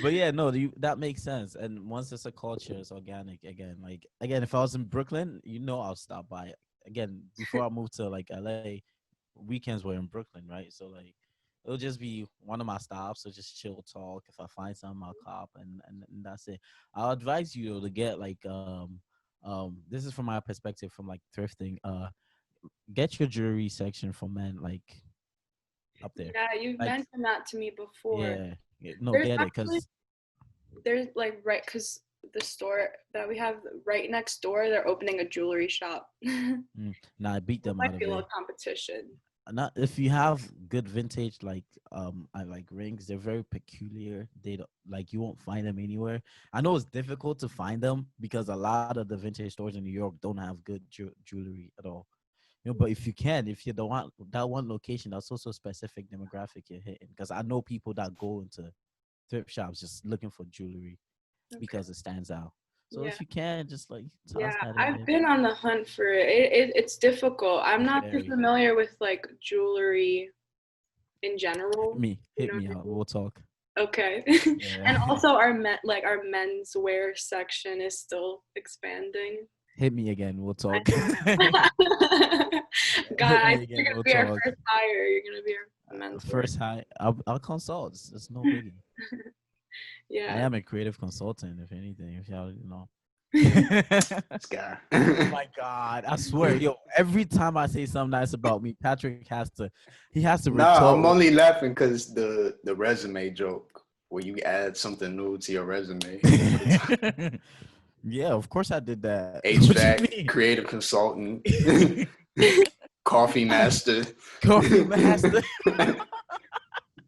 S1: but yeah, no, that makes sense. And once it's a culture, it's organic again. Like again, if I was in Brooklyn, I'll stop by. Again, before I moved to like LA, weekends were in Brooklyn, right? So like it'll just be one of my stops. So just chill, talk. If I find something, I'll cop, and that's it. I'll advise you to get like this is from my perspective from like thrifting. Get your jewelry section for men like up there.
S3: Yeah, you've mentioned that to me before.
S1: Yeah. No, get it because
S3: there's like because the store that we have right next door, they're opening a jewelry shop.
S1: Nah, I beat them out of it.
S3: Might be a little competition.
S1: not if you have good vintage I like rings, they're very peculiar. They don't like you won't find them anywhere. I know it's difficult to find them because a lot of the vintage stores in New York don't have good jewelry at all. But if you can, if you don't want that one location, that's also a specific demographic you're hitting. Because I know people that go into thrift shops just looking for jewelry because it stands out. So
S3: Yeah.
S1: if you can, just like
S3: Yeah,
S1: toss that in
S3: I've
S1: there.
S3: been on the hunt for it. It's difficult. I'm not too
S1: Very.
S3: familiar with like jewelry in
S1: Hit
S3: general.
S1: me,
S3: You
S1: hit
S3: know
S1: me
S3: what
S1: out.
S3: I mean?
S1: We'll talk.
S3: Okay.
S1: Yeah.
S3: And also our menswear section is still expanding.
S1: Hit me again. We'll
S3: I
S1: talk.
S3: know.
S1: Hit
S3: Guys,
S1: me
S3: you're
S1: again.
S3: gonna
S1: We'll
S3: be our
S1: talk.
S3: first hire. You're gonna be our menswear.
S1: First high. I'll consult. It's no biggie. I
S3: Yeah.
S1: am a creative consultant, if anything. If y'all know.
S4: This guy.
S1: Oh my God! I swear, yo. Every time I say something nice about me, Patrick has to. He has to
S4: Nah,
S1: retort.
S4: I'm only laughing because the resume joke where you add something new to your resume.
S1: Yeah, of course I did that. What you
S4: HVAC,
S1: mean?
S4: creative consultant, coffee master.
S1: Coffee master.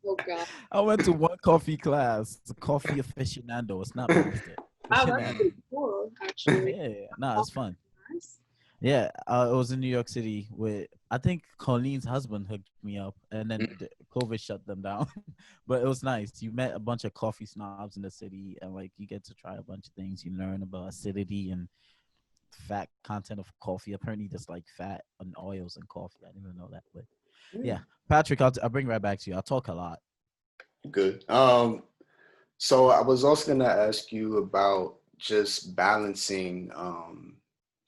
S3: Oh God.
S1: I went to one coffee class. It's a coffee aficionado. It's not master.
S3: Wow, that's
S1: Aficionado.
S3: pretty cool, actually.
S1: Yeah, nah, it's fun.
S3: Nice.
S1: Yeah, it was in New York City with I think Colleen's husband hooked me up, and then COVID shut them down. But it was nice. You met a bunch of coffee snobs in the city, and like you get to try a bunch of things. You learn about acidity and fat content of coffee. Apparently, there's like fat and oils in coffee. I didn't even know that. But yeah, Patrick, I'll bring right back to you. I'll talk a lot.
S4: Good. So I was also gonna ask you about just balancing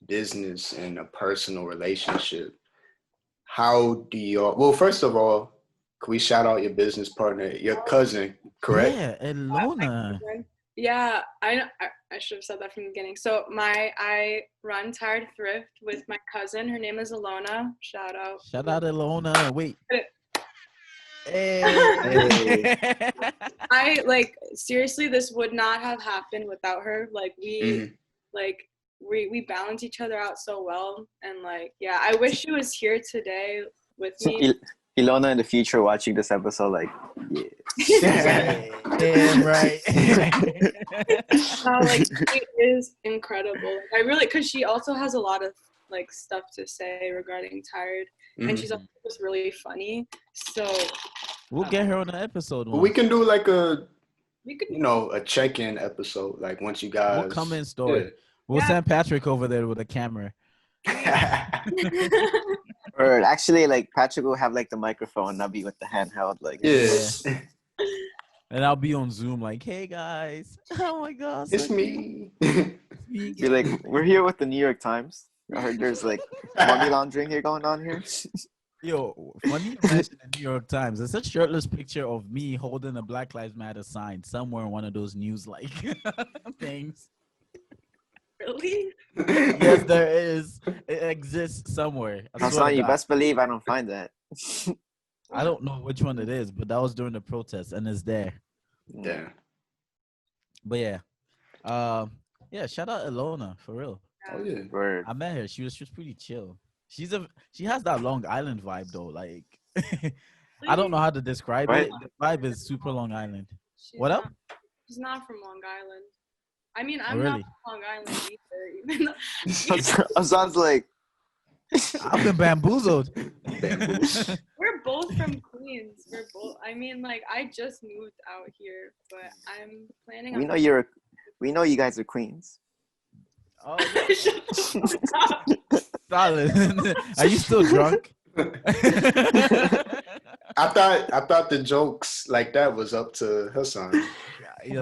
S4: business and a personal relationship. How do you? Well, first of all, can we shout out your business partner, your cousin, correct?
S1: Yeah, Elona.
S3: Yeah, I should have said that from the beginning. So I run Tired Thrift with my cousin. Her name is Alona. Shout out.
S1: Shout out Elona. Wait.
S4: Hey.
S3: I like seriously, this would not have happened without her. Like we balance each other out so well, and like yeah, I wish she was here today with me.
S2: Ilona in the future watching this episode, like,
S1: yeah. Damn right.
S3: Like she is incredible. Like, I really, cause she also has a lot of like stuff to say regarding Tired, and she's also just really funny. So
S1: we'll get her on the episode.
S4: We can do like a check-in episode. Like once you guys,
S1: we'll come in store. Yeah. We'll send Patrick over there with a camera.
S2: Or actually, like Patrick will have like the microphone, I'll be with the handheld, like
S1: yeah. And I'll be on Zoom, like, "Hey guys, oh my God,
S4: it's me."
S2: Be like, "We're here with the New York Times. I heard there's like money laundering here going on here."
S1: Yo, funny you mentioned the New York Times. It's a shirtless picture of me holding a Black Lives Matter sign somewhere in one of those news like things.
S3: Really?
S1: Yes, there is. It exists somewhere.
S2: You best believe I don't find that.
S1: I don't know which one it is, but that was during the protest, and it's there.
S4: Yeah.
S1: But yeah, yeah. Shout out Ilona for real.
S4: Oh yeah.
S2: Word.
S1: I met her. She was pretty chill. She has that Long Island vibe though. Like I don't know how to describe it. The vibe is super Long Island. What up?
S3: She's not from Long Island. I mean, I'm
S1: really?
S3: not from Long Island either. Even though
S2: sounds like
S1: I've been bamboozled.
S3: We're both from Queens. We're both. I mean, like I just moved out here, but I'm planning.
S2: We know you guys are Queens.
S1: Oh, solid. Are you still drunk?
S4: I thought the jokes like that was up to Hassan.
S1: He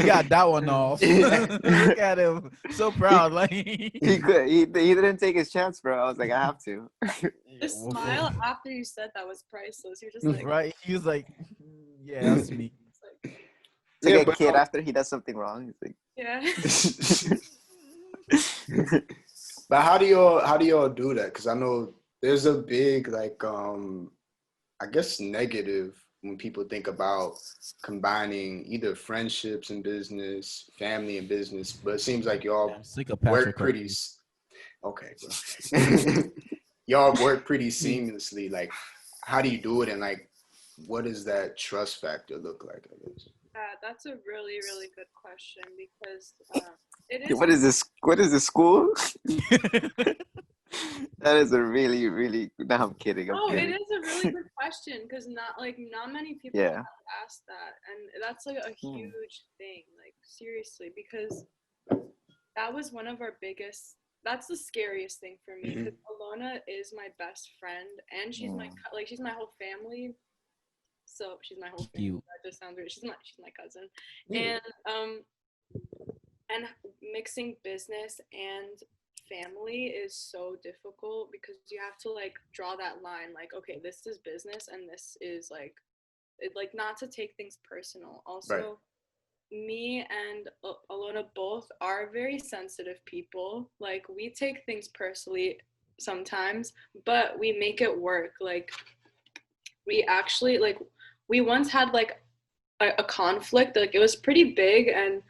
S1: got that one off. Look at him, so proud. Like
S2: he didn't take his chance, bro. I was like, I have to.
S3: The smile after you said that was priceless. You're just like
S1: right. He was like, "Yeah, that's me."
S2: It's like a kid after he does something wrong. He's like,
S3: yeah.
S4: But how do y'all do that? Because I know there's a big I guess negative when people think about combining either friendships and business, family and business. But it seems like y'all work pretty. Okay, bro. y'all work pretty seamlessly. Like, how do you do it, and like, what does that trust factor look like? I guess.
S3: That's a really, really good question because it is.
S2: What is this? What is this school? That is a really, really. No, I'm kidding.
S3: Oh, it is a really good question because not many people have asked that, and that's like a huge thing. Like seriously, because that was one of our biggest. That's the scariest thing for me because Alona is my best friend, and she's she's my whole family. So she's my whole family. That just sounds weird. She's my cousin, and mixing business and family is so difficult because you have to like draw that line. Like, okay, this is business, and this is like not to take things personal. Also, me and Alona both are very sensitive people. Like, we take things personally sometimes, but we make it work. Like, we actually like we once had like a conflict. Like, it was pretty big, and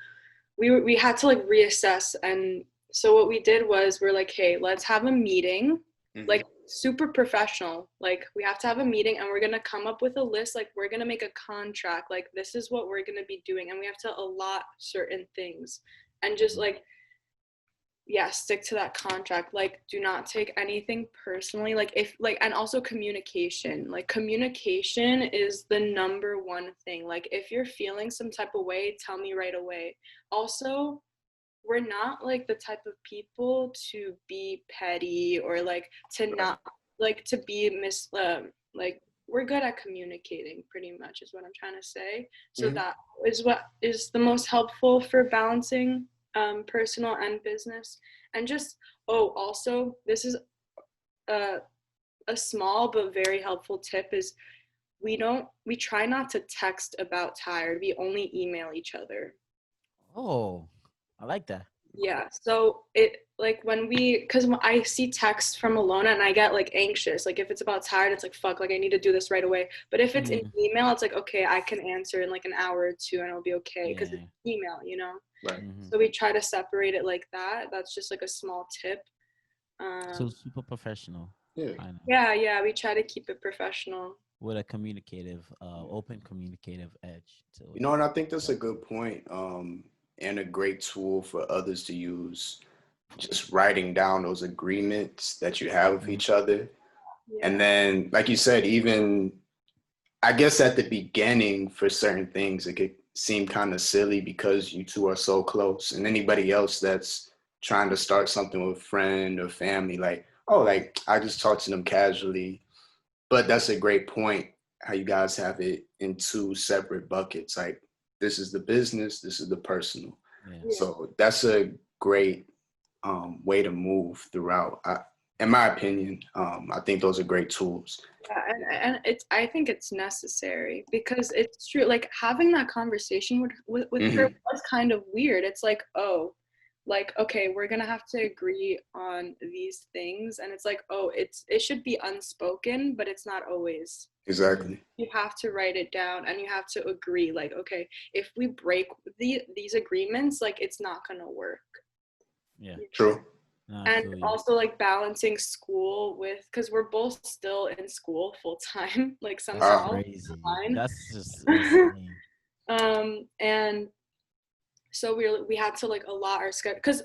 S3: we had to like reassess. And so what we did was we're like, hey, let's have a meeting, like super professional. Like, we have to have a meeting, and we're gonna come up with a list. Like, we're gonna make a contract. Like, this is what we're gonna be doing, and we have to allot certain things, and just like, stick to that contract. Like, do not take anything personally. Like, if like, and also communication. Like, communication is the number one thing. Like, if you're feeling some type of way, tell me right away. Also, we're not like the type of people to be petty or like to not like to be like, we're good at communicating, pretty much is what I'm trying to say. So that is what is the most helpful for balancing personal and business. And just also, this is a small but very helpful tip is we try not to text about tired. We only email each other.
S1: Oh, I like that.
S3: Yeah. So it like because I see texts from Alona and I get like anxious. Like, if it's about tired, it's like, fuck, like I need to do this right away. But if it's an email, it's like, okay, I can answer in like an hour or two and it'll be okay because it's email, you know?
S4: Right.
S3: So we try to separate it like that. That's just like a small tip.
S1: So super professional.
S3: Yeah. We try to keep it professional.
S1: With a communicative, open communicative edge to it.
S4: You know, and I think that's a good point, and a great tool for others to use. Just writing down those agreements that you have with each other. Yeah. And then, like you said, even I guess at the beginning for certain things, it could seem kind of silly because you two are so close. And anybody else that's trying to start something with a friend or family, like, oh, like I just talk to them casually. But that's a great point, how you guys have it in two separate buckets. Like, this is the business, this is the personal. Yeah. So that's a great way to move throughout. In my opinion, I think those are great tools.
S3: Yeah, and I think it's necessary because it's true. Like, having that conversation with her was kind of weird. It's like, oh, like, okay, we're gonna have to agree on these things, and it's like, oh, it should be unspoken, but it's not always.
S4: Exactly.
S3: You have to write it down, and you have to agree. Like, okay, if we break these agreements, like, it's not gonna work.
S1: Yeah.
S4: True.
S3: And also like balancing school with, because we're both still in school full time, like somehow.
S1: Crazy. That's just insane.
S3: And so we had to like allot our schedule because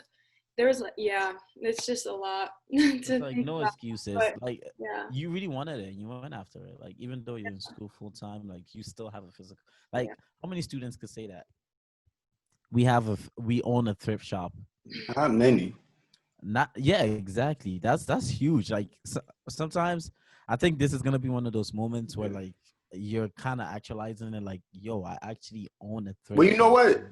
S3: there was it's just a lot.
S1: It's like no excuses.
S3: But,
S1: like you really wanted it and you went after it. Like, even though you're in school full time, like you still have a physical. Like, how many students could say that? We own a thrift shop.
S4: Not many.
S1: Exactly. That's huge. Like, sometimes I think this is gonna be one of those moments where like you're kind of actualizing it. Like, yo, I actually own a thrift.
S4: Well, you know what?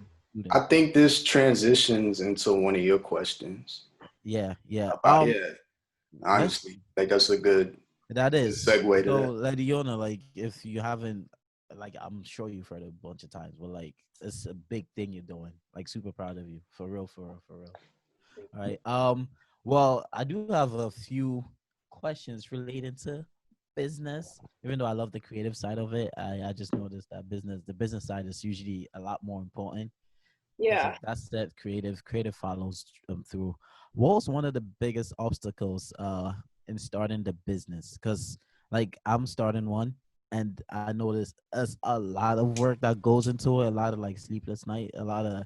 S4: I think this transitions into one of your questions.
S1: Yeah.
S4: Honestly, like that's a good.
S1: That is
S4: segue to that.
S1: So, Ladiona, like, if you haven't, like, I'm sure you've heard it a bunch of times, but like, it's a big thing you're doing. Like, super proud of you, for real. All right. Well, I do have a few questions related to business. Even though I love the creative side of it, I just noticed that the business side is usually a lot more important.
S3: Yeah.
S1: That's that creative follows through. What was one of the biggest obstacles in starting the business? Because like I'm starting one, and I notice there's a lot of work that goes into it, a lot of like sleepless night, a lot of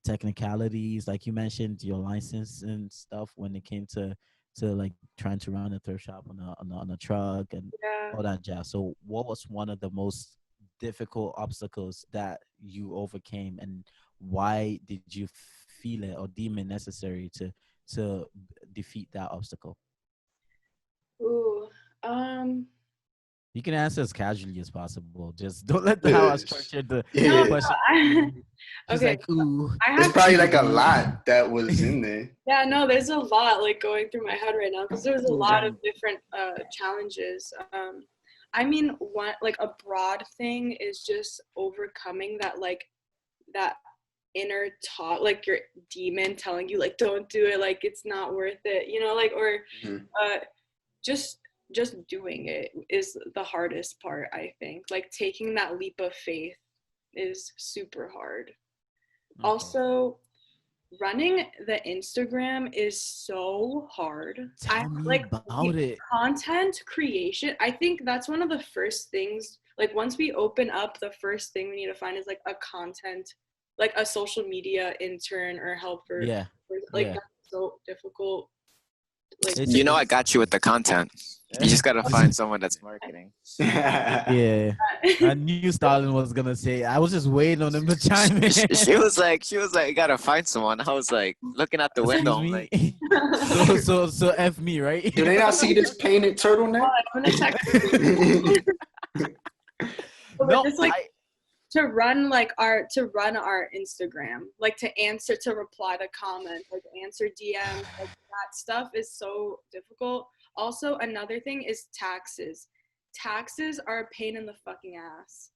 S1: technicalities, like you mentioned your license and stuff when it came to like trying to run a thrift shop on a truck and
S3: Yeah.
S1: all that jazz. So what was one of the most difficult obstacles that you overcame, and why did you feel it or deem it necessary to defeat that obstacle?
S3: Ooh. Um.
S1: You can answer as casually as possible. Just don't let how I
S4: Yes.
S1: structured the
S3: No.
S1: question. She's
S3: Okay.
S1: like, ooh.
S3: I
S4: It's
S3: have.
S4: probably like a lot that was in there.
S3: Yeah. No. There's a lot like going through my head right now because there's a lot of
S1: Ooh.
S3: different challenges. I mean, one like a broad thing is just overcoming that inner talk, like your demon telling you like don't do it, like it's not worth it, you know, like or uh just doing it is the hardest part, I think. Like taking that leap of faith is super hard.
S1: Okay.
S3: Also, running the Instagram is so hard.
S1: Tell me about it.
S3: Content creation, I think that's one of the first things. Like once we open up, the first thing we need to find is like a content, like a social media intern or helper.
S1: Yeah.
S3: Like
S1: Yeah.
S3: that's so difficult. Like
S1: It's
S2: You know, I got you with the content. You just gotta find someone that's marketing.
S1: yeah. I knew Stalin was gonna say. I was just waiting on him to chime in.
S2: She was like, you gotta find someone. I was like, looking out the window.
S1: Excuse
S2: I'm
S1: me.
S2: like,
S1: So F me, right?
S4: Do they not see this painted turtleneck?
S3: I'm gonna text you. But
S1: No,
S3: just like to run our Instagram, like to reply to comments, like answer DMs, like that stuff is so difficult. Also, another thing is taxes. Taxes are a pain in the fucking ass.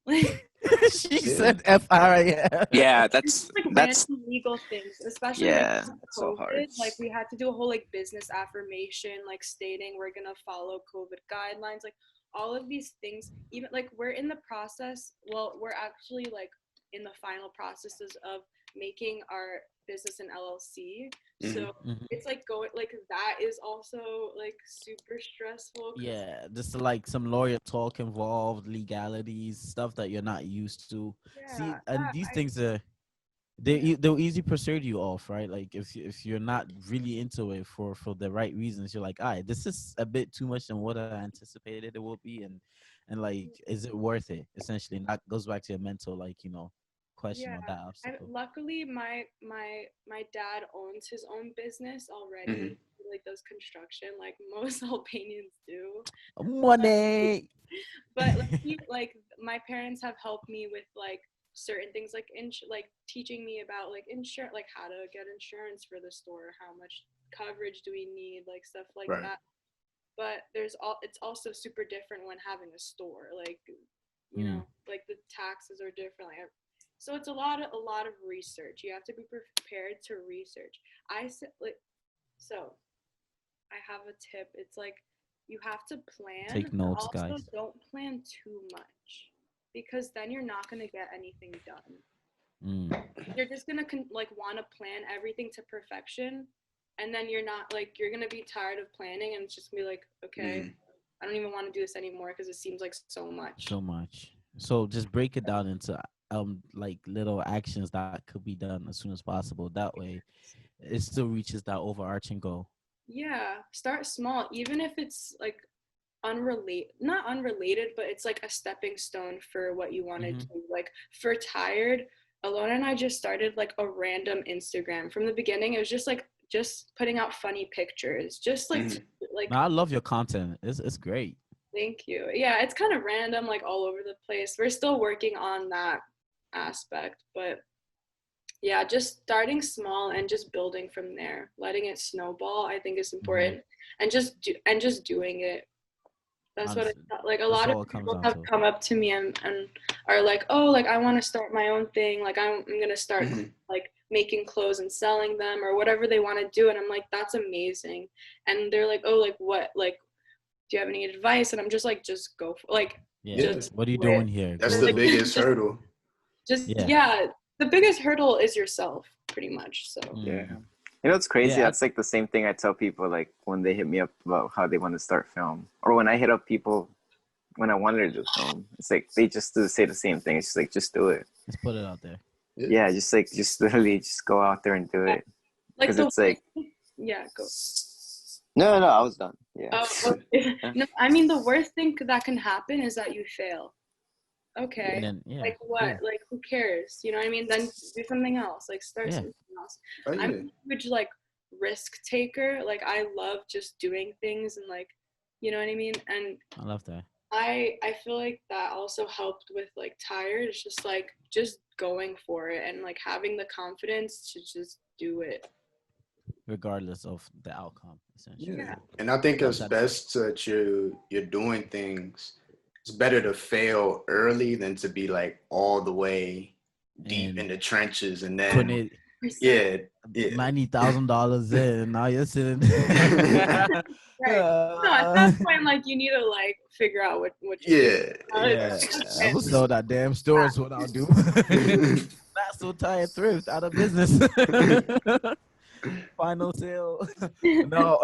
S1: she said FRIA.
S2: yeah,
S3: that's random legal things, especially
S2: yeah,
S3: like
S2: it's
S3: COVID.
S2: so hard.
S3: Like we had to do a whole like business affirmation, like stating we're gonna follow COVID guidelines, like all of these things. Even like we're in the process. Well, we're actually like in the final processes of making our business an LLC. So it's like going like that is also like super stressful.
S1: Yeah, just like some lawyer talk involved, legalities, stuff that you're not used to.
S3: Yeah,
S1: See, and these things are they'll easily persuade you off, right? Like if you're not really into it for the right reasons, you're like, all right, this is a bit too much than what I anticipated it will be, and like, is it worth it? Essentially, and that goes back to your mental, like, question on that obstacle.
S3: Luckily my dad owns his own business already. He like does construction like most Albanians do.
S1: Money.
S3: But like my parents have helped me with like certain things like like teaching me about like insurance, like how to get insurance for the store, how much coverage do we need, like stuff like that. But it's also super different when having a store, like you know, like the taxes are different, like, so it's a lot of research. You have to be prepared to research. So I have a tip. It's like you have to plan.
S1: Take notes,
S3: also
S1: guys.
S3: don't plan too much, because then you're not gonna get anything done. You're just gonna like want to plan everything to perfection, and then you're gonna be tired of planning, and it's just gonna be like, okay, I don't even want to do this anymore because it seems like so much.
S1: So just break it down into like little actions that could be done as soon as possible. That way, it still reaches that overarching goal.
S3: Yeah, start small, even if it's like not unrelated, but it's like a stepping stone for what you want to do. Like for Tired, Alona and I just started like a random Instagram. From the beginning, it was just putting out funny pictures, just like
S1: I love your content. It's great.
S3: Thank you. Yeah, it's kind of random, like all over the place. We're still working on that aspect, but yeah, just starting small and just building from there, letting it snowball, I think is important, and just doing it. That's what I thought. Like a lot of people have come up to me and are like, oh, like I want to start my own thing. Like I'm gonna start like making clothes and selling them or whatever they want to do, and I'm like, that's amazing. And they're like, oh, like what, like, do you have any advice? And I'm just like, just go for like.
S1: Yeah. What are you doing here?
S4: That's the biggest hurdle.
S3: The biggest hurdle is yourself, pretty much. So
S4: yeah.
S2: You know, it's crazy.
S1: Yeah,
S2: That's like the same thing I tell people like when they hit me up about how they want to start film, or when I hit up people when I wanted to do film. It's like they just say the same thing. It's just like just do it.
S1: let's put it out there.
S2: Yeah, just literally just go out there and do it.
S3: Like
S2: Because it's like
S3: yeah, go.
S2: no, I was done. Yeah.
S3: Okay. No, I mean the worst thing that can happen is that you fail. Okay.
S1: And then, yeah,
S3: like what?
S1: cool.
S3: Like who cares? You know what I mean? Then do something else. Like start something else. I'm a huge like risk taker. Like I love just doing things and like, you know what I mean? And
S1: I love that.
S3: I feel like that also helped with like Tired. It's just like just going for it and like having the confidence to just do it.
S1: Regardless of the outcome, essentially.
S4: Yeah. And I think it's best that you're doing things. It's better to fail early than to be like all the way deep in the trenches and then
S1: $90,000 in. Now you're sitting.
S3: Right. No, at that point, like you need to like figure out what you
S1: I will sell that damn store is what I'll do. Not so tired thrift out of business. Final sale. No.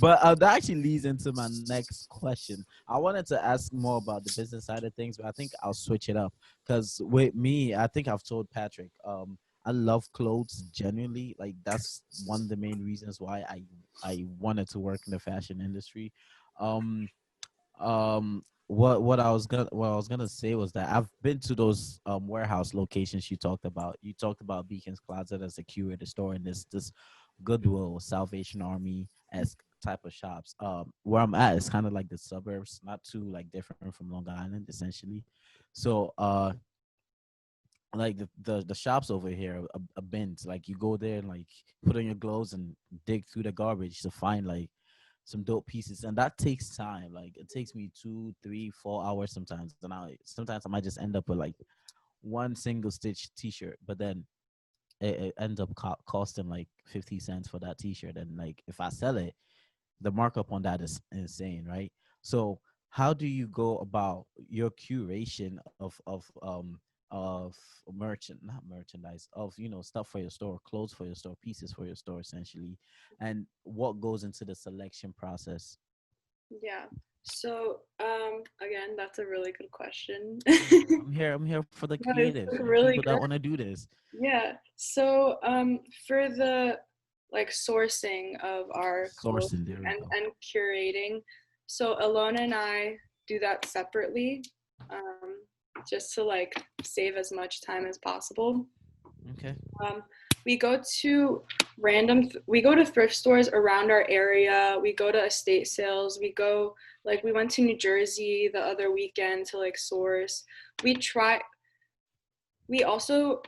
S1: But that actually leads into my next question. I wanted to ask more about the business side of things, but I think I'll switch it up. Because with me, I think I've told Patrick, I love clothes genuinely. Like that's one of the main reasons why I wanted to work in the fashion industry. What I was gonna say was that I've been to those warehouse locations you talked about. You talked about Beacon's Closet as a curator store and this Goodwill, Salvation Army as type of shops. Where I'm at is kind of like the suburbs, not too like different from Long Island, essentially. So like the shops over here are bins. Like you go there and like put on your gloves and dig through the garbage to find like some dope pieces, and that takes time. Like it takes me 2, 3, 4 hours sometimes, and sometimes I might just end up with like one single stitch T-shirt, but then it ends up costing like 50 cents for that T-shirt, and like if I sell it, the markup on that is insane, right? So how do you go about your curation of not merchandise, of stuff for your store, clothes for your store, pieces for your store, essentially, and what goes into the selection process?
S3: Yeah. So again, that's a really good question.
S1: I'm here for the creatives,
S3: really
S1: people that want to do this.
S3: Yeah. So for the like sourcing of our clothes and curating, so Alona and I do that separately, just to like save as much time as possible.
S1: Okay.
S3: We go to thrift stores around our area. We go to estate sales. We went to New Jersey the other weekend to like source. We also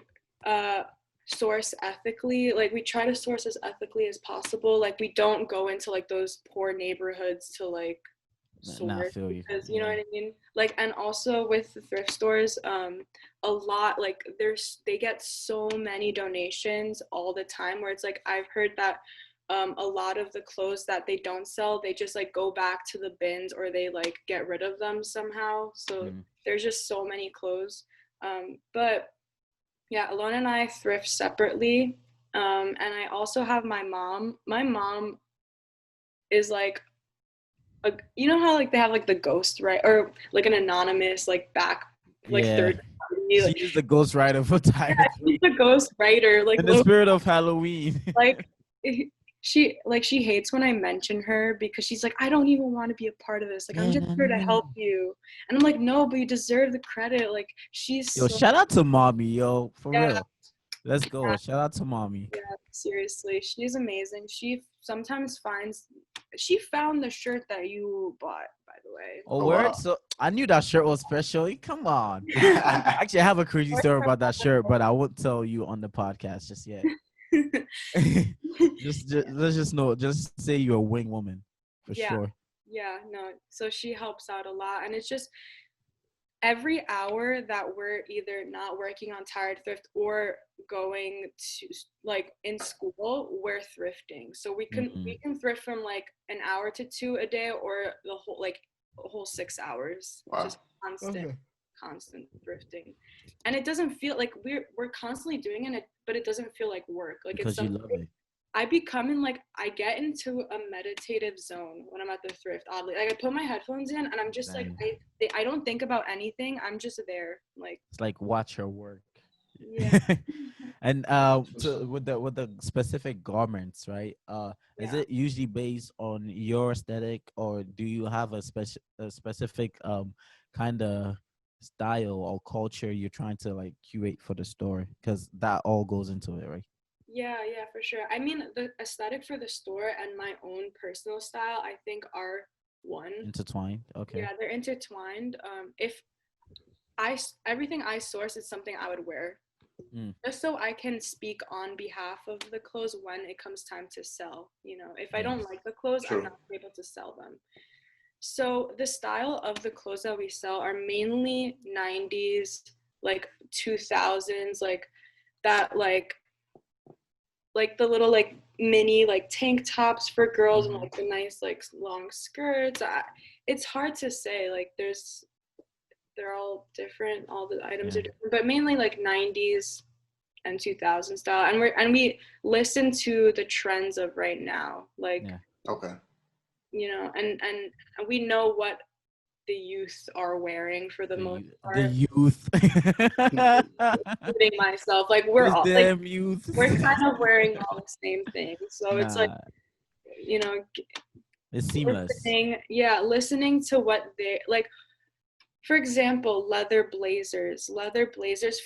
S3: source ethically. Like we try to source as ethically as possible. Like we don't go into like those poor neighborhoods to like source, because you know what I mean. Like, and also with the thrift stores, a lot like they get so many donations all the time, where it's like I've heard that a lot of the clothes that they don't sell, they just like go back to the bins, or they like get rid of them somehow. So there's just so many clothes. But yeah, Alona and I thrift separately. And I also have my mom. My mom is like, you know how like they have like the ghost, right? Or like an anonymous like back like third party. Like,
S1: she's the ghost writer for Tired.
S3: Yeah, she's the ghost writer. Like
S1: in the spirit of Halloween.
S3: Like she hates when I mention her, because she's like, I don't even want to be a part of this. Like I'm just here to help you. And I'm like, no, but you deserve the credit. Like she's
S1: shout out to mommy, yo, for real. Let's go. Yeah. Shout out to mommy.
S3: Yeah, seriously. She's amazing. She sometimes she found the shirt that you bought, by the way.
S1: Oh, word? Wow. So I knew that shirt was special. Come on. Actually, I have a crazy story about that shirt, but I won't tell you on the podcast just yet. Let's just say you're a wing woman for sure.
S3: Yeah, no. So she helps out a lot, and it's just every hour that we're either not working on Tired Thrift or going to like in school, we're thrifting. So we can thrift from like an hour to 2 a day, or the whole 6 hours. Wow. Just constant thrifting. And it doesn't feel like we're constantly doing it, but it doesn't feel like work. Like
S1: because
S3: it's something,
S1: you love it.
S3: I become in like I get into a meditative zone when I'm at the thrift. Oddly, like I put my headphones in and I'm just like I don't think about anything. I'm just there. Like
S1: it's like watch her work.
S3: Yeah.
S1: And with the specific garments, right? Is it usually based on your aesthetic, or do you have a specific kind of style or culture you're trying to like curate for the store? Because that all goes into it, right?
S3: Yeah, for sure. I mean, the aesthetic for the store and my own personal style, I think, are one.
S1: Intertwined. Okay.
S3: Yeah, they're intertwined. If everything I source is something I would wear, just so I can speak on behalf of the clothes when it comes time to sell. You know, if I don't like the clothes, I'm not able to sell them. So the style of the clothes that we sell are mainly 90s, like 2000s, like that, like the little like mini like tank tops for girls and like the nice like long skirts. It's hard to say, like they're all different, all the items are different, but mainly like 90s and 2000 style, and we listen to the trends of right now, like you know, and we know what the youth are wearing for the most part.
S1: The youth.
S3: Including myself, like we're all like
S1: youth.
S3: we're kind of wearing all the same thing, so it's like, you know,
S1: it's seamless.
S3: Listening to what they like. For example, leather blazers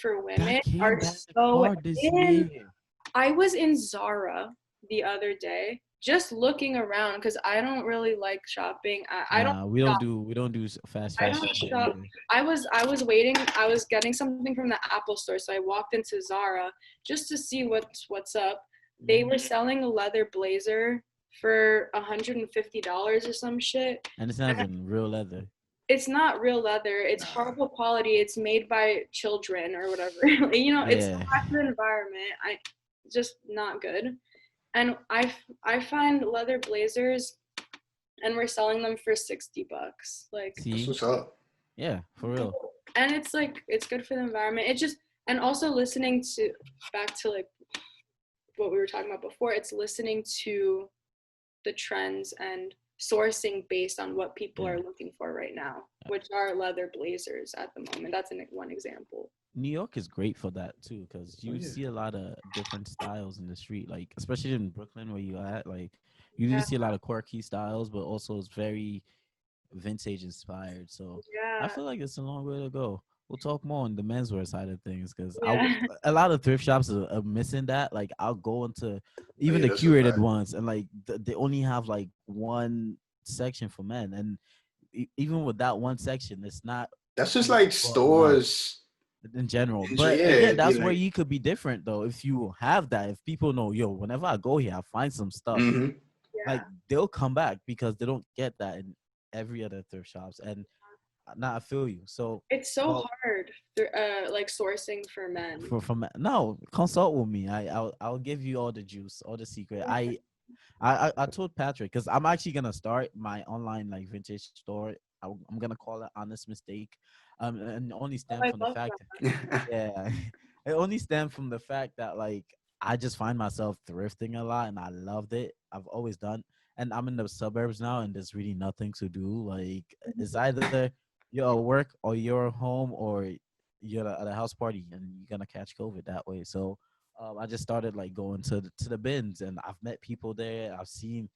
S3: for women are so in. I was in Zara the other day just looking around because I don't really like shopping.
S1: We don't do fast fashion.
S3: I was waiting. I was getting something from the Apple store, so I walked into Zara just to see what's up. They were selling a leather blazer for $150 or some shit.
S1: And it's not even real leather.
S3: It's not real leather. It's horrible quality. It's made by children or whatever. You know, it's not the environment. Just not good. And I find leather blazers, and we're selling them for $60. Like,
S4: that's what's up.
S1: Yeah, for real.
S3: And it's like, it's good for the environment. It just, and also listening to back to like what we were talking about before. It's listening to the trends and sourcing based on what people are looking for right now, which are leather blazers at the moment. That's one example.
S1: New York is great for that too, because you see a lot of different styles in the street, like especially in Brooklyn where you at, like you do see a lot of quirky styles, but also it's very vintage inspired. So I feel like it's a long way to go. We'll talk more on the menswear side of things, because a lot of thrift shops are missing that. Like I'll go into even the curated ones, and like they only have like one section for men, and even with that one section, it's not.
S4: That's just like stores
S1: in general, but again, that's where you could be different though. If you have that, if people know, yo, whenever I go here, I find some stuff, like they'll come back because they don't get that in every other thrift shops. And now I feel you. So
S3: it's so hard, like sourcing for men.
S1: No, consult with me. I'll give you all the juice, all the secret. I told Patrick, because I'm actually gonna start my online like vintage store. I'm gonna call it Honest Mistake, and only stem from the fact it only stemmed from the fact that like I just find myself thrifting a lot, and I loved it. I've always done, and I'm in the suburbs now, and there's really nothing to do. Like it's either you're at work or you're home or you're at a house party, and you're gonna catch COVID that way. So I just started like going to the bins, and I've met people there. I've seen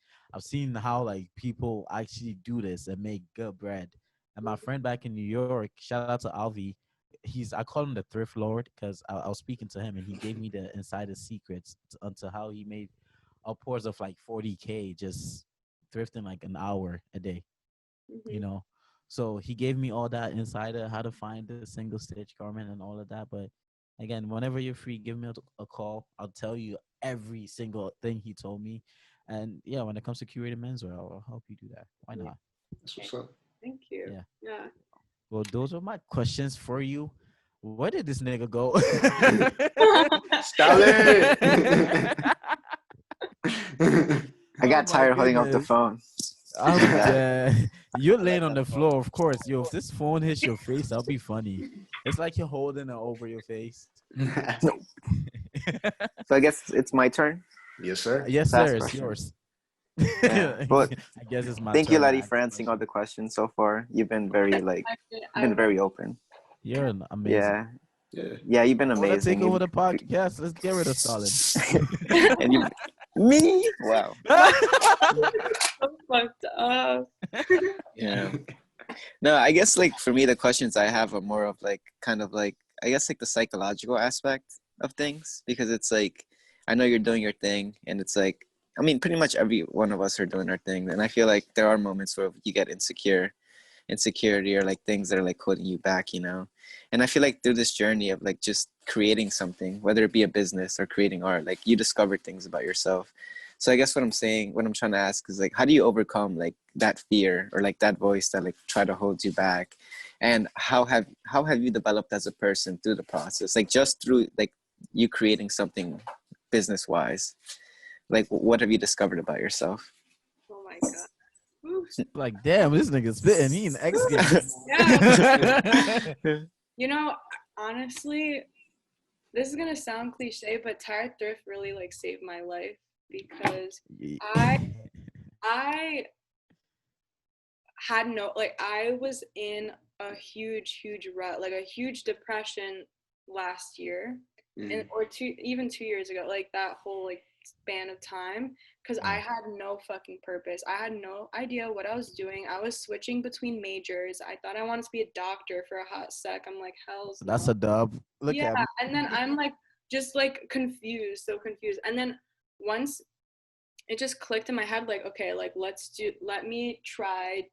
S1: how like people actually do this and make good bread. And my friend back in New York, shout out to Alvi, I call him the thrift lord, because I was speaking to him and he gave me the insider secrets onto how he made upwards of like 40K just thrifting like an hour a day, you know. So he gave me all that insider, how to find the single stitch garment and all of that. But again, whenever you're free, give me a call. I'll tell you every single thing he told me. And yeah, when it comes to curated menswear, I'll help you do that. Why not?
S4: That's what's up.
S3: Thank you. Yeah.
S1: Well, those are my questions for you. Where did this nigga go?
S4: Stop it.
S2: I got tired holding up the phone.
S1: You're laying on the floor, of course. Yo, if this phone hits your face, that'll be funny. It's like you're holding it over your face.
S2: So I guess it's my turn.
S4: Yes, sir.
S1: Yes,
S2: Last
S1: sir. It's
S2: question.
S1: yours.
S2: Yeah. But
S1: I guess it's my
S2: thank you,
S1: turn to
S2: Laddie,
S1: ask
S2: for
S1: the
S2: answering all
S1: question.
S2: the questions so far. You've been very
S3: I want
S2: open.
S1: You're amazing.
S2: Yeah, you've been
S1: I want to
S2: amazing.
S1: take over the podcast. Let's get rid of Stalin.
S2: And you, me? Wow.
S3: so fucked up.
S2: Yeah. No, I guess like for me, the questions I have are more of like kind of like I guess like the psychological aspect of things because it's like I know you're doing your thing and it's like I mean pretty much every one of us are doing our thing and I feel like there are moments where you get insecurity or like things that are like holding you back, you know. And I feel like through this journey of like just creating something, whether it be a business or creating art, like you discover things about yourself. So I guess what I'm trying to ask is like, how do you overcome like that fear or like that voice that like try to hold you back? And how have you developed as a person through the process? Like just through like you creating something business wise, like what have you discovered about yourself?
S3: Oh my god. Oof.
S1: Like, damn, this nigga spitting. He in X Games.
S3: Yeah. You know, honestly, this is gonna sound cliche, but Tire Thrift really like saved my life because I had no like I was in a huge rut, like a huge depression last year, and or 2 years ago, like that whole like span of time, because I had no fucking purpose. I had no idea what I was doing. I was switching between majors. I thought I wanted to be a doctor for a hot sec. I'm like, hell's
S1: That's
S3: no.
S1: a dub. Look
S3: Yeah,
S1: at me.
S3: and then I'm like just like confused, so confused. And then once it just clicked in my head, like, okay, like let me try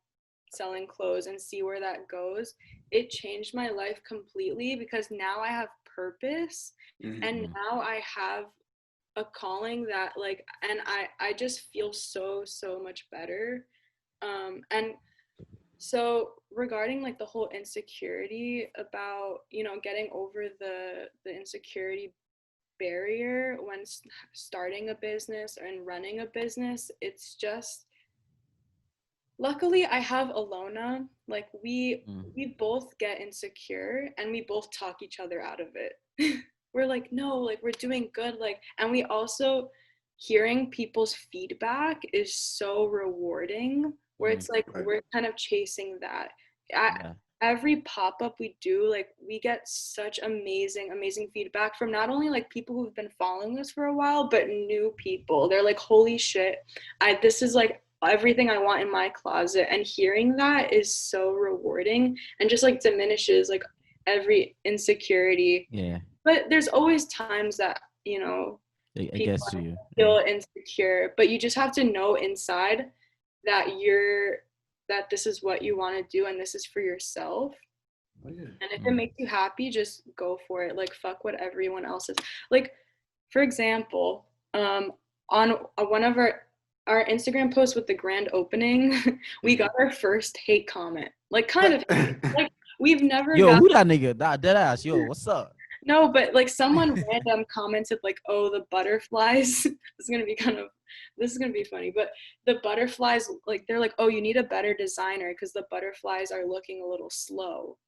S3: selling clothes and see where that goes. It changed my life completely because now I have purpose and now I have a calling that like and I just feel so much better. And so regarding like the whole insecurity about, you know, getting over the insecurity barrier when starting a business and running a business, it's just luckily I have Alona. Like we both get insecure and we both talk each other out of it. We're like, no, like we're doing good, like, and we also hearing people's feedback is so rewarding where it's like we're kind of chasing that. Every pop-up we do, like we get such amazing feedback from not only like people who've been following us for a while but new people. They're like, holy shit, this is like everything I want in my closet, and hearing that is so rewarding and just like diminishes like every insecurity. But there's always times that, you know, people feel insecure, but you just have to know inside that that this is what you want to do and this is for yourself. And if it makes you happy, just go for it. Like fuck what everyone else is. Like for example, on one of our Instagram post with the grand opening, we got our first hate comment. Like kind of like we've never
S1: who that nigga? That dead ass. Yo, what's up?
S3: No, but like someone random commented like, oh, the butterflies. This is gonna be funny. But the butterflies, like they're like, oh, you need a better designer because the butterflies are looking a little slow.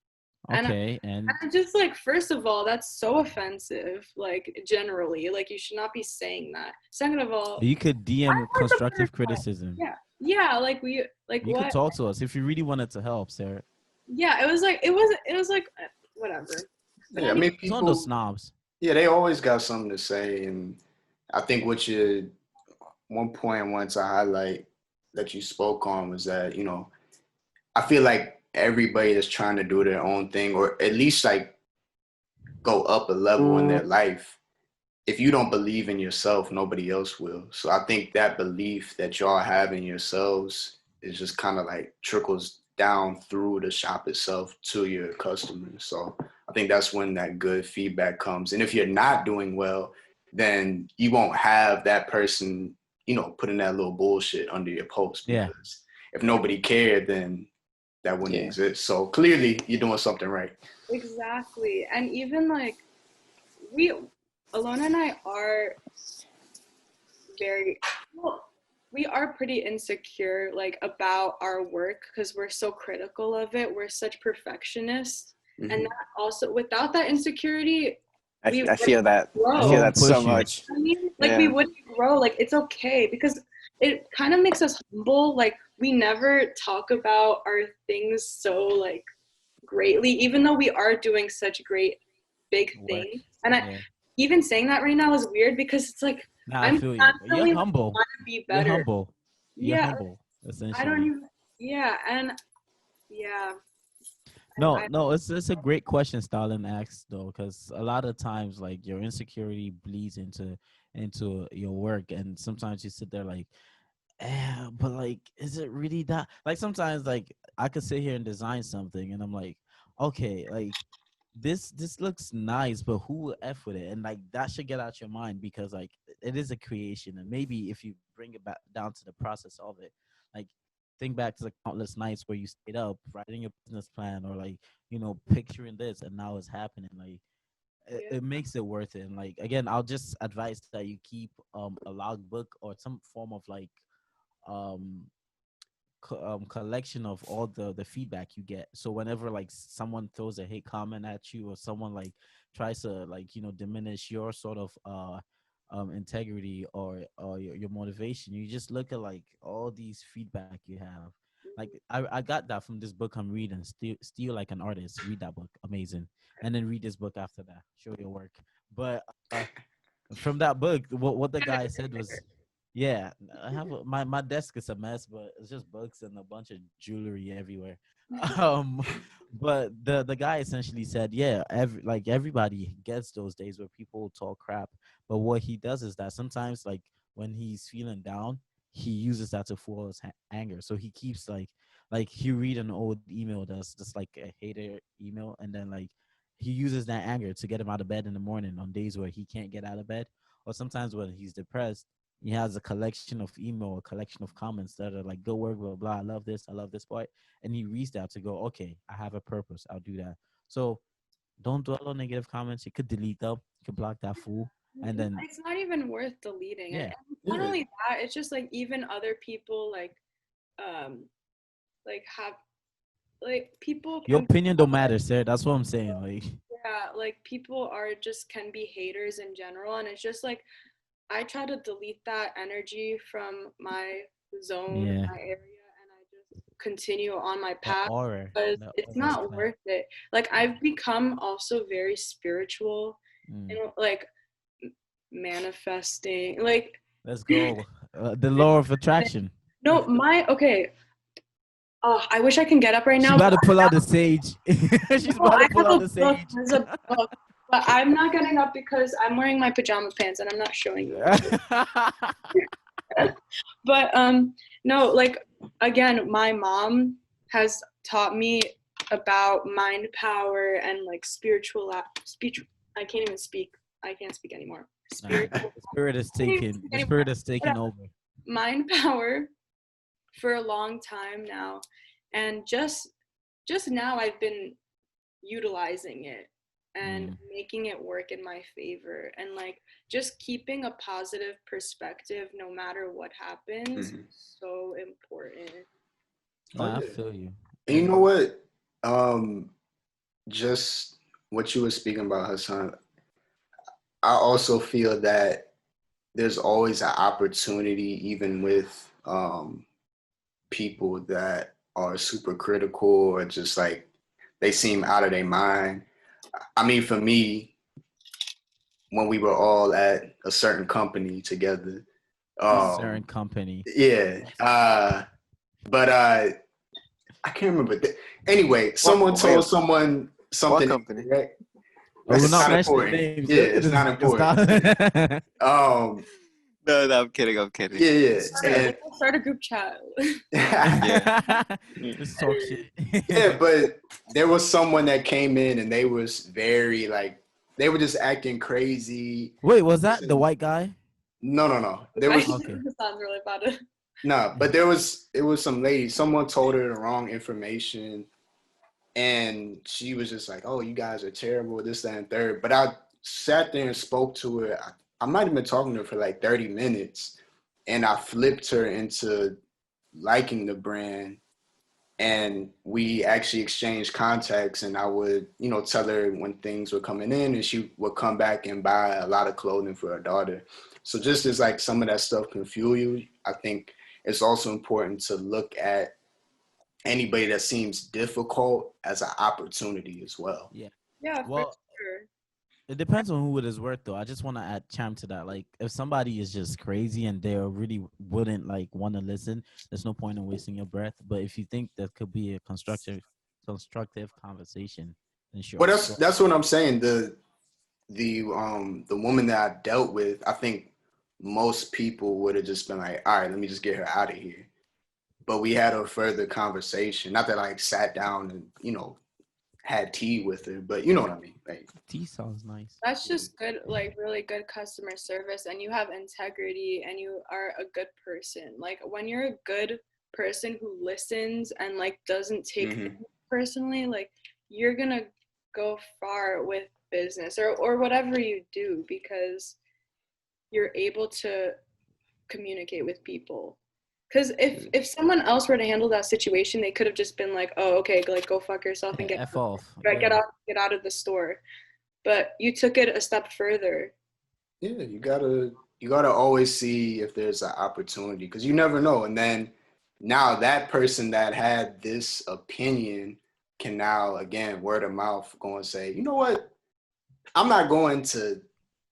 S1: Okay,
S3: and I'm just like, first of all, that's so offensive. Like generally, like you should not be saying that. Second of all,
S1: you could DM constructive criticism.
S3: Yeah, like you
S1: could talk to us if you really wanted to help, Sarah.
S3: Yeah, it was like whatever.
S4: Yeah, I mean, people,
S1: those snobs.
S4: Yeah, they always got something to say, and I think one point I wanted to highlight that you spoke on was that, you know, I feel like everybody that's trying to do their own thing, or at least like go up a level in their life, if you don't believe in yourself, nobody else will. So I think that belief that y'all have in yourselves is just kind of like trickles down through the shop itself to your customers. So I think that's when that good feedback comes. And if you're not doing well, then you won't have that person, you know, putting that little bullshit under your post. Because if nobody cared, then that wouldn't exist. So clearly you're doing something right.
S3: Exactly. And even like Alona and I are we are pretty insecure like about our work because we're so critical of it. We're such perfectionists. And that also, without that insecurity,
S2: I feel that.
S3: Grow.
S2: I feel that so much.
S3: I mean, like we wouldn't grow. Like it's okay because it kind of makes us humble. Like we never talk about our things so like greatly, even though we are doing such great big things. And even saying that right now is weird because it's like
S1: I feel you. You're humble.
S3: Want to be better.
S1: You're humble. You're humble. Essentially.
S3: I don't even. Yeah, and yeah.
S1: No, it's a great question Stalin asks though, because a lot of times like your insecurity bleeds into your work, and sometimes you sit there like, but like, is it really that? Like sometimes like I could sit here and design something, and I'm like, okay, like this looks nice, but who will f with it? And like that should get out your mind because like it is a creation, and maybe if you bring it back down to the process of it, like think back to the countless nights where you stayed up writing your business plan or like picturing this, and now it's happening. Like it makes it worth it. And like again, I'll just advise that you keep a logbook or some form of like um collection of all the feedback you get, so whenever like someone throws a hate comment at you or someone like tries to like diminish your sort of integrity or your motivation, you just look at like all these feedback you have. Like I got that from this book I'm reading, Steal Like an Artist. Read that book, amazing. And then read this book after that, show your work. But from that book, what the guy said was, yeah, I have my desk is a mess, but it's just books and a bunch of jewelry everywhere. Um, but the guy essentially said, yeah, everybody gets those days where people talk crap, but what he does is that sometimes like when he's feeling down, he uses that to fuel his anger. So he keeps like he read an old email that's just like a hater email, and then like he uses that anger to get him out of bed in the morning on days where he can't get out of bed, or sometimes when he's depressed he has a collection of email, a collection of comments that are like, "Go work, blah blah. I love this part," and he reads that to go, "Okay, I have a purpose. I'll do that." So don't dwell on negative comments. You could delete them. You could block that fool, and then
S3: it's not even worth deleting.
S1: Yeah.
S3: And not only that, it's just like even other people like have like people.
S1: Your opinion don't matter, sir. That's what I'm saying. Like
S3: like people are just can be haters in general, and it's just like I try to delete that energy from my zone, my area, and I just continue on my path because it's not worth it. Like I've become also very spiritual, like manifesting. Like
S1: let's go, the law of attraction.
S3: No, okay. Oh, I wish I can get up right now.
S1: She's about to pull out the sage. She's about to pull out the sage.
S3: There's a book. But I'm not getting up because I'm wearing my pajama pants and I'm not showing you. But no, like again, my mom has taught me about mind power and like spiritual speech. I can't even speak. I can't speak anymore.
S1: The spirit is taking over.
S3: Mind power for a long time now, and just now I've been utilizing it and making it work in my favor, and like just keeping a positive perspective no matter what happens is so important.
S1: I feel you.
S4: And you know what, just what you were speaking about, Hassan, I also feel that there's always an opportunity, even with people that are super critical or just like they seem out of their mind. I mean, for me, when we were all at a certain company together, yeah, but I can't remember. Anyway, someone told someone something.
S2: What company?
S4: Right?
S1: It's
S4: not important. Yeah, it's not important.
S2: No, I'm kidding.
S4: Yeah.
S3: Start a group chat.
S1: Just talk shit.
S4: Yeah, but there was someone that came in and they was very like, they were just acting crazy.
S1: Wait, was that the white guy?
S4: No. There was
S3: really about it.
S4: No, but it was some lady. Someone told her the wrong information, and she was just like, "Oh, you guys are terrible, this, that, and third." But I sat there and spoke to her. I might have been talking to her for like 30 minutes, and I flipped her into liking the brand and we actually exchanged contacts, and I would, tell her when things were coming in, and she would come back and buy a lot of clothing for her daughter. So just as like some of that stuff can fuel you, I think it's also important to look at anybody that seems difficult as an opportunity as well.
S3: Yeah, for sure.
S1: It depends on who it is worth, though. I just want to add chime to that. Like, if somebody is just crazy and they really wouldn't like want to listen, there's no point in wasting your breath. But if you think that could be a constructive conversation, then sure.
S4: Well, that's what I'm saying. The woman that I dealt with, I think most people would have just been like, all right, let me just get her out of here. But we had a further conversation. Not that I sat down and, had tea with her, but you know what I mean. Like,
S1: tea sounds nice.
S3: That's just good, like really good customer service, and you have integrity and you are a good person. Like when you're a good person who listens and like doesn't take things personally, like you're gonna go far with business or whatever you do because you're able to communicate with people. Because if someone else were to handle that situation, they could have just been like, "Oh, okay, like go fuck yourself and get out of the store." But you took it a step further.
S4: Yeah, you gotta always see if there's an opportunity because you never know. And then now that person that had this opinion can now again word of mouth go and say, you know what, I'm not going to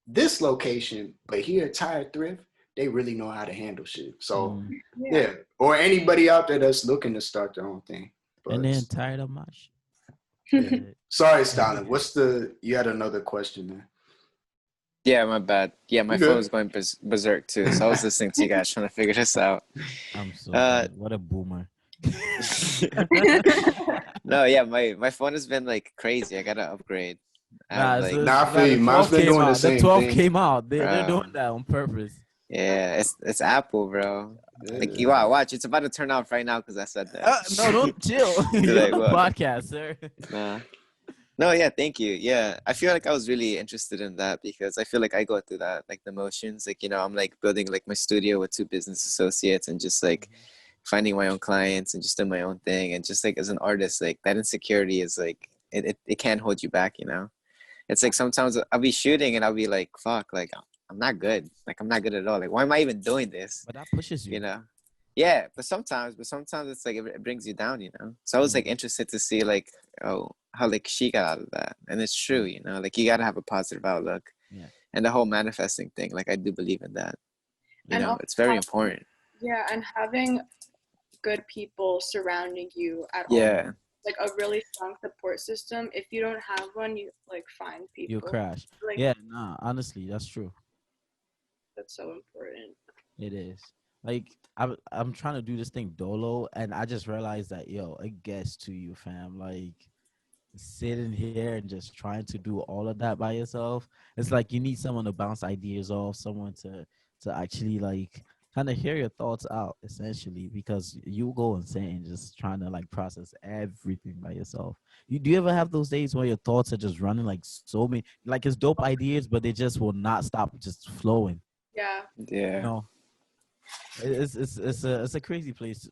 S4: this location, but here at Tire Thrift, they really know how to handle shit. So yeah. Or anybody out there that's looking to start their own thing.
S1: But, and then tired of my shit.
S4: Yeah. Sorry, Stalin. You had another question there.
S2: Yeah, my bad. Yeah, my phone was going berserk too. So I was listening to you guys trying to figure this out.
S1: I'm so bad. What a boomer.
S2: No, yeah, my phone has been like crazy. I gotta upgrade.
S4: I feel you. Mine's been doing the same
S1: thing. The 12
S4: thing.
S1: came out. They're doing that on purpose.
S2: Yeah, it's Apple, bro. Like, watch, it's about to turn off right now because I said that.
S1: No, don't chill. You're on a podcast, sir.
S2: Nah. No, yeah, thank you. Yeah, I feel like I was really interested in that because I feel like I go through that, like the motions. Like, I'm like building like my studio with 2 business associates and just like finding my own clients and just doing my own thing. And just like as an artist, like that insecurity is like, it can't hold you back, It's like sometimes I'll be shooting and I'll be like, fuck, like I'm not good. Like I'm not good at all. Like why am I even doing this?
S1: But that pushes you.
S2: Yeah, but sometimes it's like it brings you down, So I was like interested to see like, oh, how like she got out of that. And it's true, like you gotta have a positive outlook. Yeah. And the whole manifesting thing, like I do believe in that. It's very important.
S3: Yeah, and having good people surrounding you at all.
S2: Yeah.
S3: Like a really strong support system. If you don't have one, you like find people.
S1: You crash.
S3: Like,
S1: yeah, nah, honestly, that's true.
S3: That's so important.
S1: It is. Like I'm trying to do this thing dolo, and I just realized that it gets to you, fam. Like sitting here and just trying to do all of that by yourself. It's like you need someone to bounce ideas off, someone to actually like kind of hear your thoughts out, essentially, because you go insane just trying to like process everything by yourself. Do you ever have those days where your thoughts are just running like so many, like it's dope ideas, but they just will not stop just flowing?
S3: Yeah.
S2: Yeah.
S1: It's a crazy place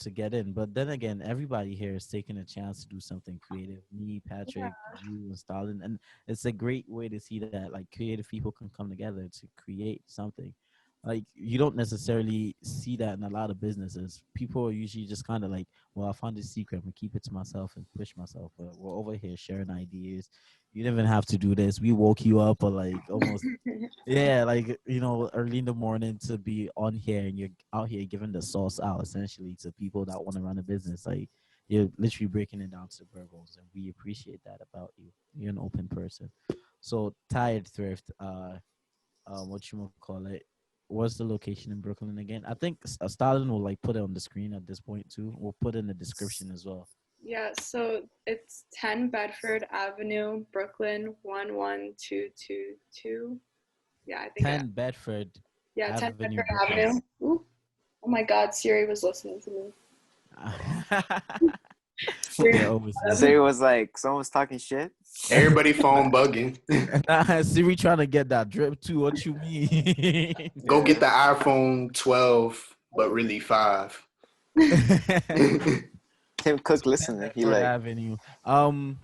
S1: to get in, but then again, everybody here is taking a chance to do something creative. Me, Patrick, you, and Stalin, and it's a great way to see that like creative people can come together to create something. Like you don't necessarily see that in a lot of businesses. People are usually just kind of like, well, I found this secret, I'm gonna keep it to myself and push myself. But we're over here sharing ideas. You didn't even have to do this. We woke you up or like almost like early in the morning to be on here, and you're out here giving the sauce out essentially to people that want to run a business. Like you're literally breaking it down to burgers, and we appreciate that about you. You're an open person. So Tired Thrift, what you want to call it? What's the location in Brooklyn again? I think Stalin will like put it on the screen at this point too. We'll put it in the description as well.
S3: Yeah, so it's 10 Bedford Avenue, Brooklyn 11222. Yeah, I think
S1: 10 Bedford.
S3: Yeah, 10 Bedford Avenue. Ooh. Oh my God, Siri was listening to me.
S2: Siri was like, someone was talking shit.
S4: Everybody phone bugging.
S1: Siri trying to get that drip too. What you mean?
S4: Go get the iPhone 12, but really 5.
S2: Tim Cook listening. He like
S1: Avenue. All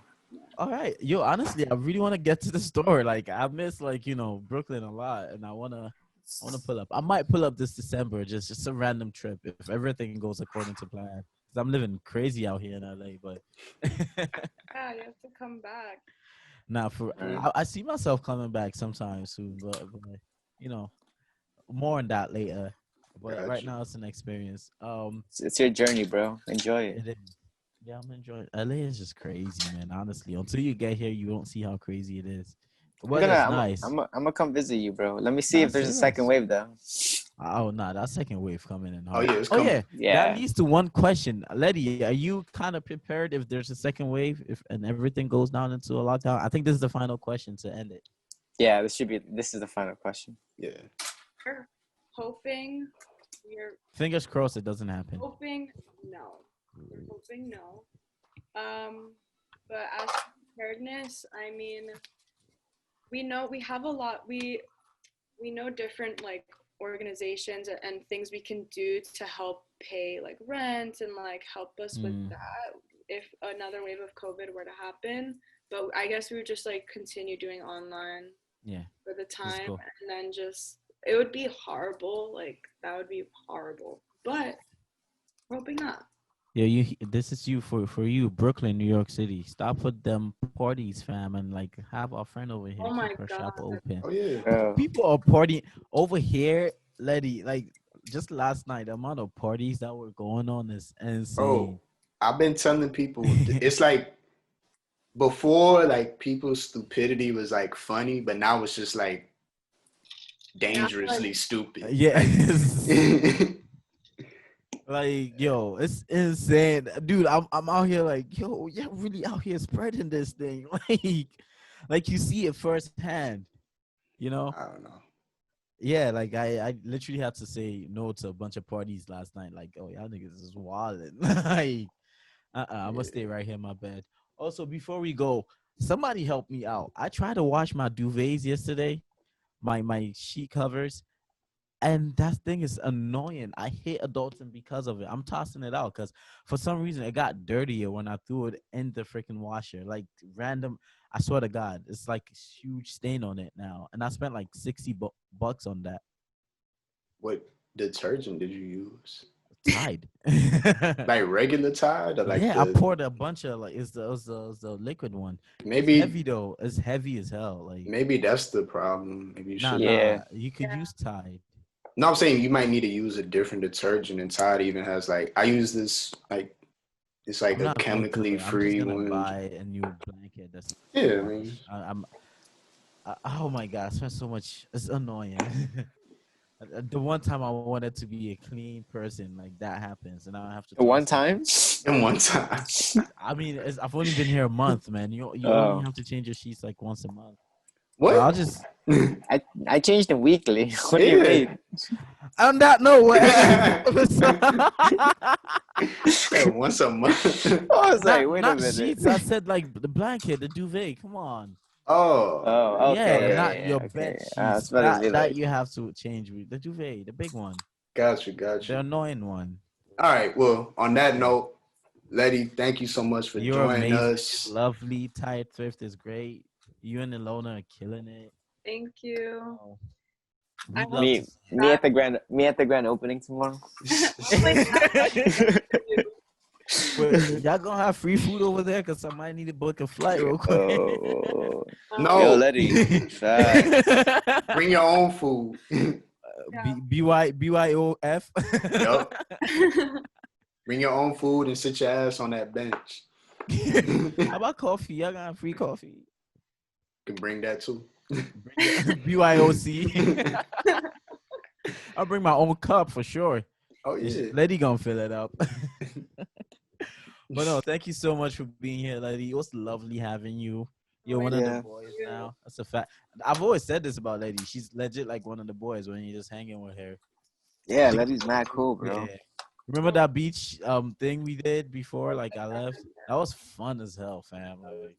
S1: right, yo. Honestly, I really want to get to the store. Like, I miss Brooklyn a lot, and I wanna pull up. I might pull up this December, just a random trip if everything goes according to plan. Cause I'm living crazy out here in LA, but
S3: Yeah, you have to come back.
S1: nah, I see myself coming back sometime soon, but more on that later. But right now, it's an experience.
S2: It's your journey, bro. Enjoy it.
S1: It is. Yeah, I'm enjoying. LA is just crazy, man. Honestly, until you get here, you don't see how crazy it is. The weather's nice.
S2: I'm gonna come visit you, bro. Let me see if there's a second wave, though.
S1: Oh no, that second wave coming in
S4: Oh
S1: hard.
S4: yeah, it's coming.
S1: That leads to one question, Letty. Are you kind of prepared if there's a second wave, and everything goes down into a lockdown? I think this is the final question to end it.
S2: Yeah, this is the final question.
S4: Yeah.
S3: We're hoping.
S1: Fingers crossed it doesn't happen.
S3: Hoping no. We're hoping no. But as preparedness, I mean, we know we have a lot. We know different like organizations and things we can do to help pay like rent and like help us with that if another wave of COVID were to happen. But I guess we would just like continue doing online for the time, and then it would be horrible. Like that would be horrible, but we're hoping not.
S1: Yeah, this is for you, Brooklyn, New York City. Stop with them parties, fam, and like have our friend over here keep her shop open.
S4: Oh yeah.
S1: People are partying over here, Letty. Like just last night, the amount of parties that were going on is insane.
S4: Bro, I've been telling people it's like before, like people's stupidity was like funny, but now it's just like dangerously stupid.
S1: Yeah. Like, yo, it's insane, dude. I'm out here like, yo, yeah, really out here spreading this thing, like you see it firsthand,
S4: I don't know.
S1: Yeah, like I literally had to say no to a bunch of parties last night. Like, oh, y'all niggas is wildin'. Like, I'm gonna stay right here in my bed. Also, before we go, somebody help me out. I tried to wash my duvets yesterday, my sheet covers. And that thing is annoying. I hate adulting because of it. I'm tossing it out because for some reason it got dirtier when I threw it in the freaking washer. Like random. I swear to God, it's like a huge stain on it now. And I spent like $60 on that.
S4: What detergent did you use?
S1: Tide.
S4: Like regular Tide? Or like
S1: I poured a bunch of like it's the liquid one.
S4: Maybe
S1: it's heavy though. It's heavy as hell. Like
S4: maybe that's the problem. Maybe you should.
S1: You could use Tide.
S4: No, I'm saying you might need to use a different detergent, and Tide even has like I use this like it's like a chemically free one.
S1: I'm just gonna buy a new blanket. That's
S4: I mean,
S1: oh my God, I spent so much. It's annoying. The one time I wanted to be a clean person, like that happens, and I have to.
S2: The one time.
S4: And one time.
S1: I mean, I've only been here a month, man. You only have to change your sheets like once a month.
S4: What?
S1: So I'll just.
S2: I changed them weekly. What do you mean?
S1: On that note,
S2: once a month. I was like, wait a minute.
S1: Sheets. I said like the blanket, the duvet. Come on.
S2: Oh, okay.
S1: Not your bed sheets. That you have to change with the duvet, the big one.
S4: Got you.
S1: The annoying one.
S4: All right. Well, on that note, Letty, thank you so much for joining us.
S1: Lovely. Tired Thrift is great. You and Ilona are killing it.
S3: Thank you.
S2: Me at the grand opening tomorrow.
S1: Y'all gonna have free food over there? Cause somebody need to book a flight real quick.
S4: No,
S2: yo, Letty.
S4: Bring your own food.
S1: BYOF.
S4: Yep. Bring your own food and sit your ass on that bench.
S1: How about coffee? Y'all gonna have free coffee?
S4: Can bring that too.
S1: BYOC. I'll bring my own cup for sure.
S4: Oh yeah.
S1: Letty gonna fill it up. But no, thank you so much for being here, Letty. It was lovely having you. You're one of the boys now. That's a fact. I've always said this about Letty. She's legit like one of the boys when you're just hanging with her.
S2: Yeah, Letty's mad cool, bro.
S1: Yeah. Remember that beach thing we did before like I left? That was fun as hell, fam.
S3: Like,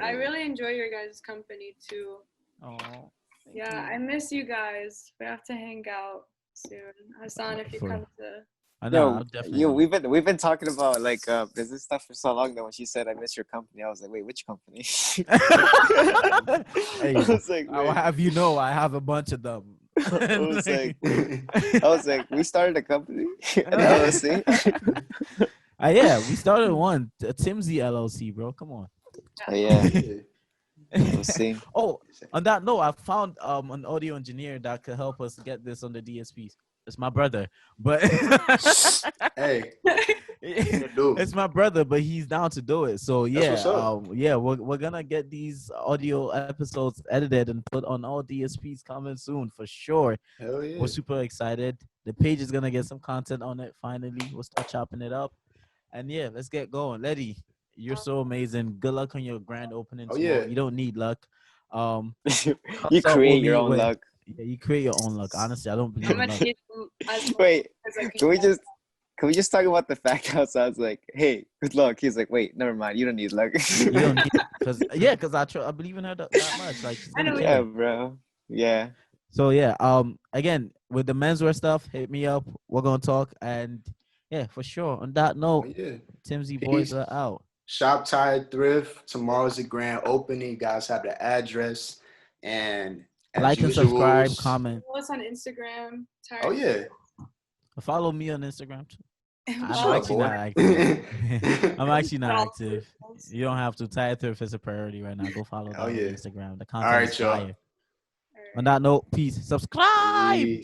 S3: I really enjoy your guys' company too.
S1: Oh.
S3: Yeah, I miss you guys. We have to hang out soon. Hassan, if you come to
S2: we've been talking about like business stuff for so long that when she said I miss your company, I was like, wait, which company?
S1: Hey, I was like, I'll have you know, I have a bunch of them.
S2: I was like, we started a company, an LLC.
S1: Yeah, we started one, TMSI LLC, bro. Come on.
S2: Yeah. We'll see.
S1: Oh, on that note, I found an audio engineer that could help us get this on the DSPs. It's my brother, but
S4: hey,
S1: it's my brother, but he's down to do it. So yeah, we're gonna get these audio episodes edited and put on all DSPs coming soon for sure.
S4: Hell yeah.
S1: We're super excited. The page is gonna get some content on it. Finally, we'll start chopping it up, and yeah, let's get going. Letty, you're so amazing. Good luck on your grand opening.
S2: Yeah.
S1: You don't need luck.
S2: You create your own luck.
S1: Yeah, you create your own luck. Honestly, I don't believe in luck.
S2: Wait, can we just talk about the fact how I was like, hey, good luck. He's like, wait, never mind. You don't need luck.
S1: You don't need because I believe in her that much. Like,
S2: I know. Yeah, bro. Yeah.
S1: So yeah, again with the menswear stuff, hit me up. We're gonna talk, and yeah, for sure. On that note, TMSI boys are out.
S4: Shop Tide Thrift. Tomorrow's the grand opening. You guys have the address, and
S1: like and subscribe, comment.
S3: Follow us on Instagram.
S4: Oh yeah.
S1: Follow me on Instagram too. I'm actually not active. I'm actually not active. You don't have to. Tide Thrift is a priority right now. Go follow that on Instagram. The content is fire. On that note, peace. Subscribe.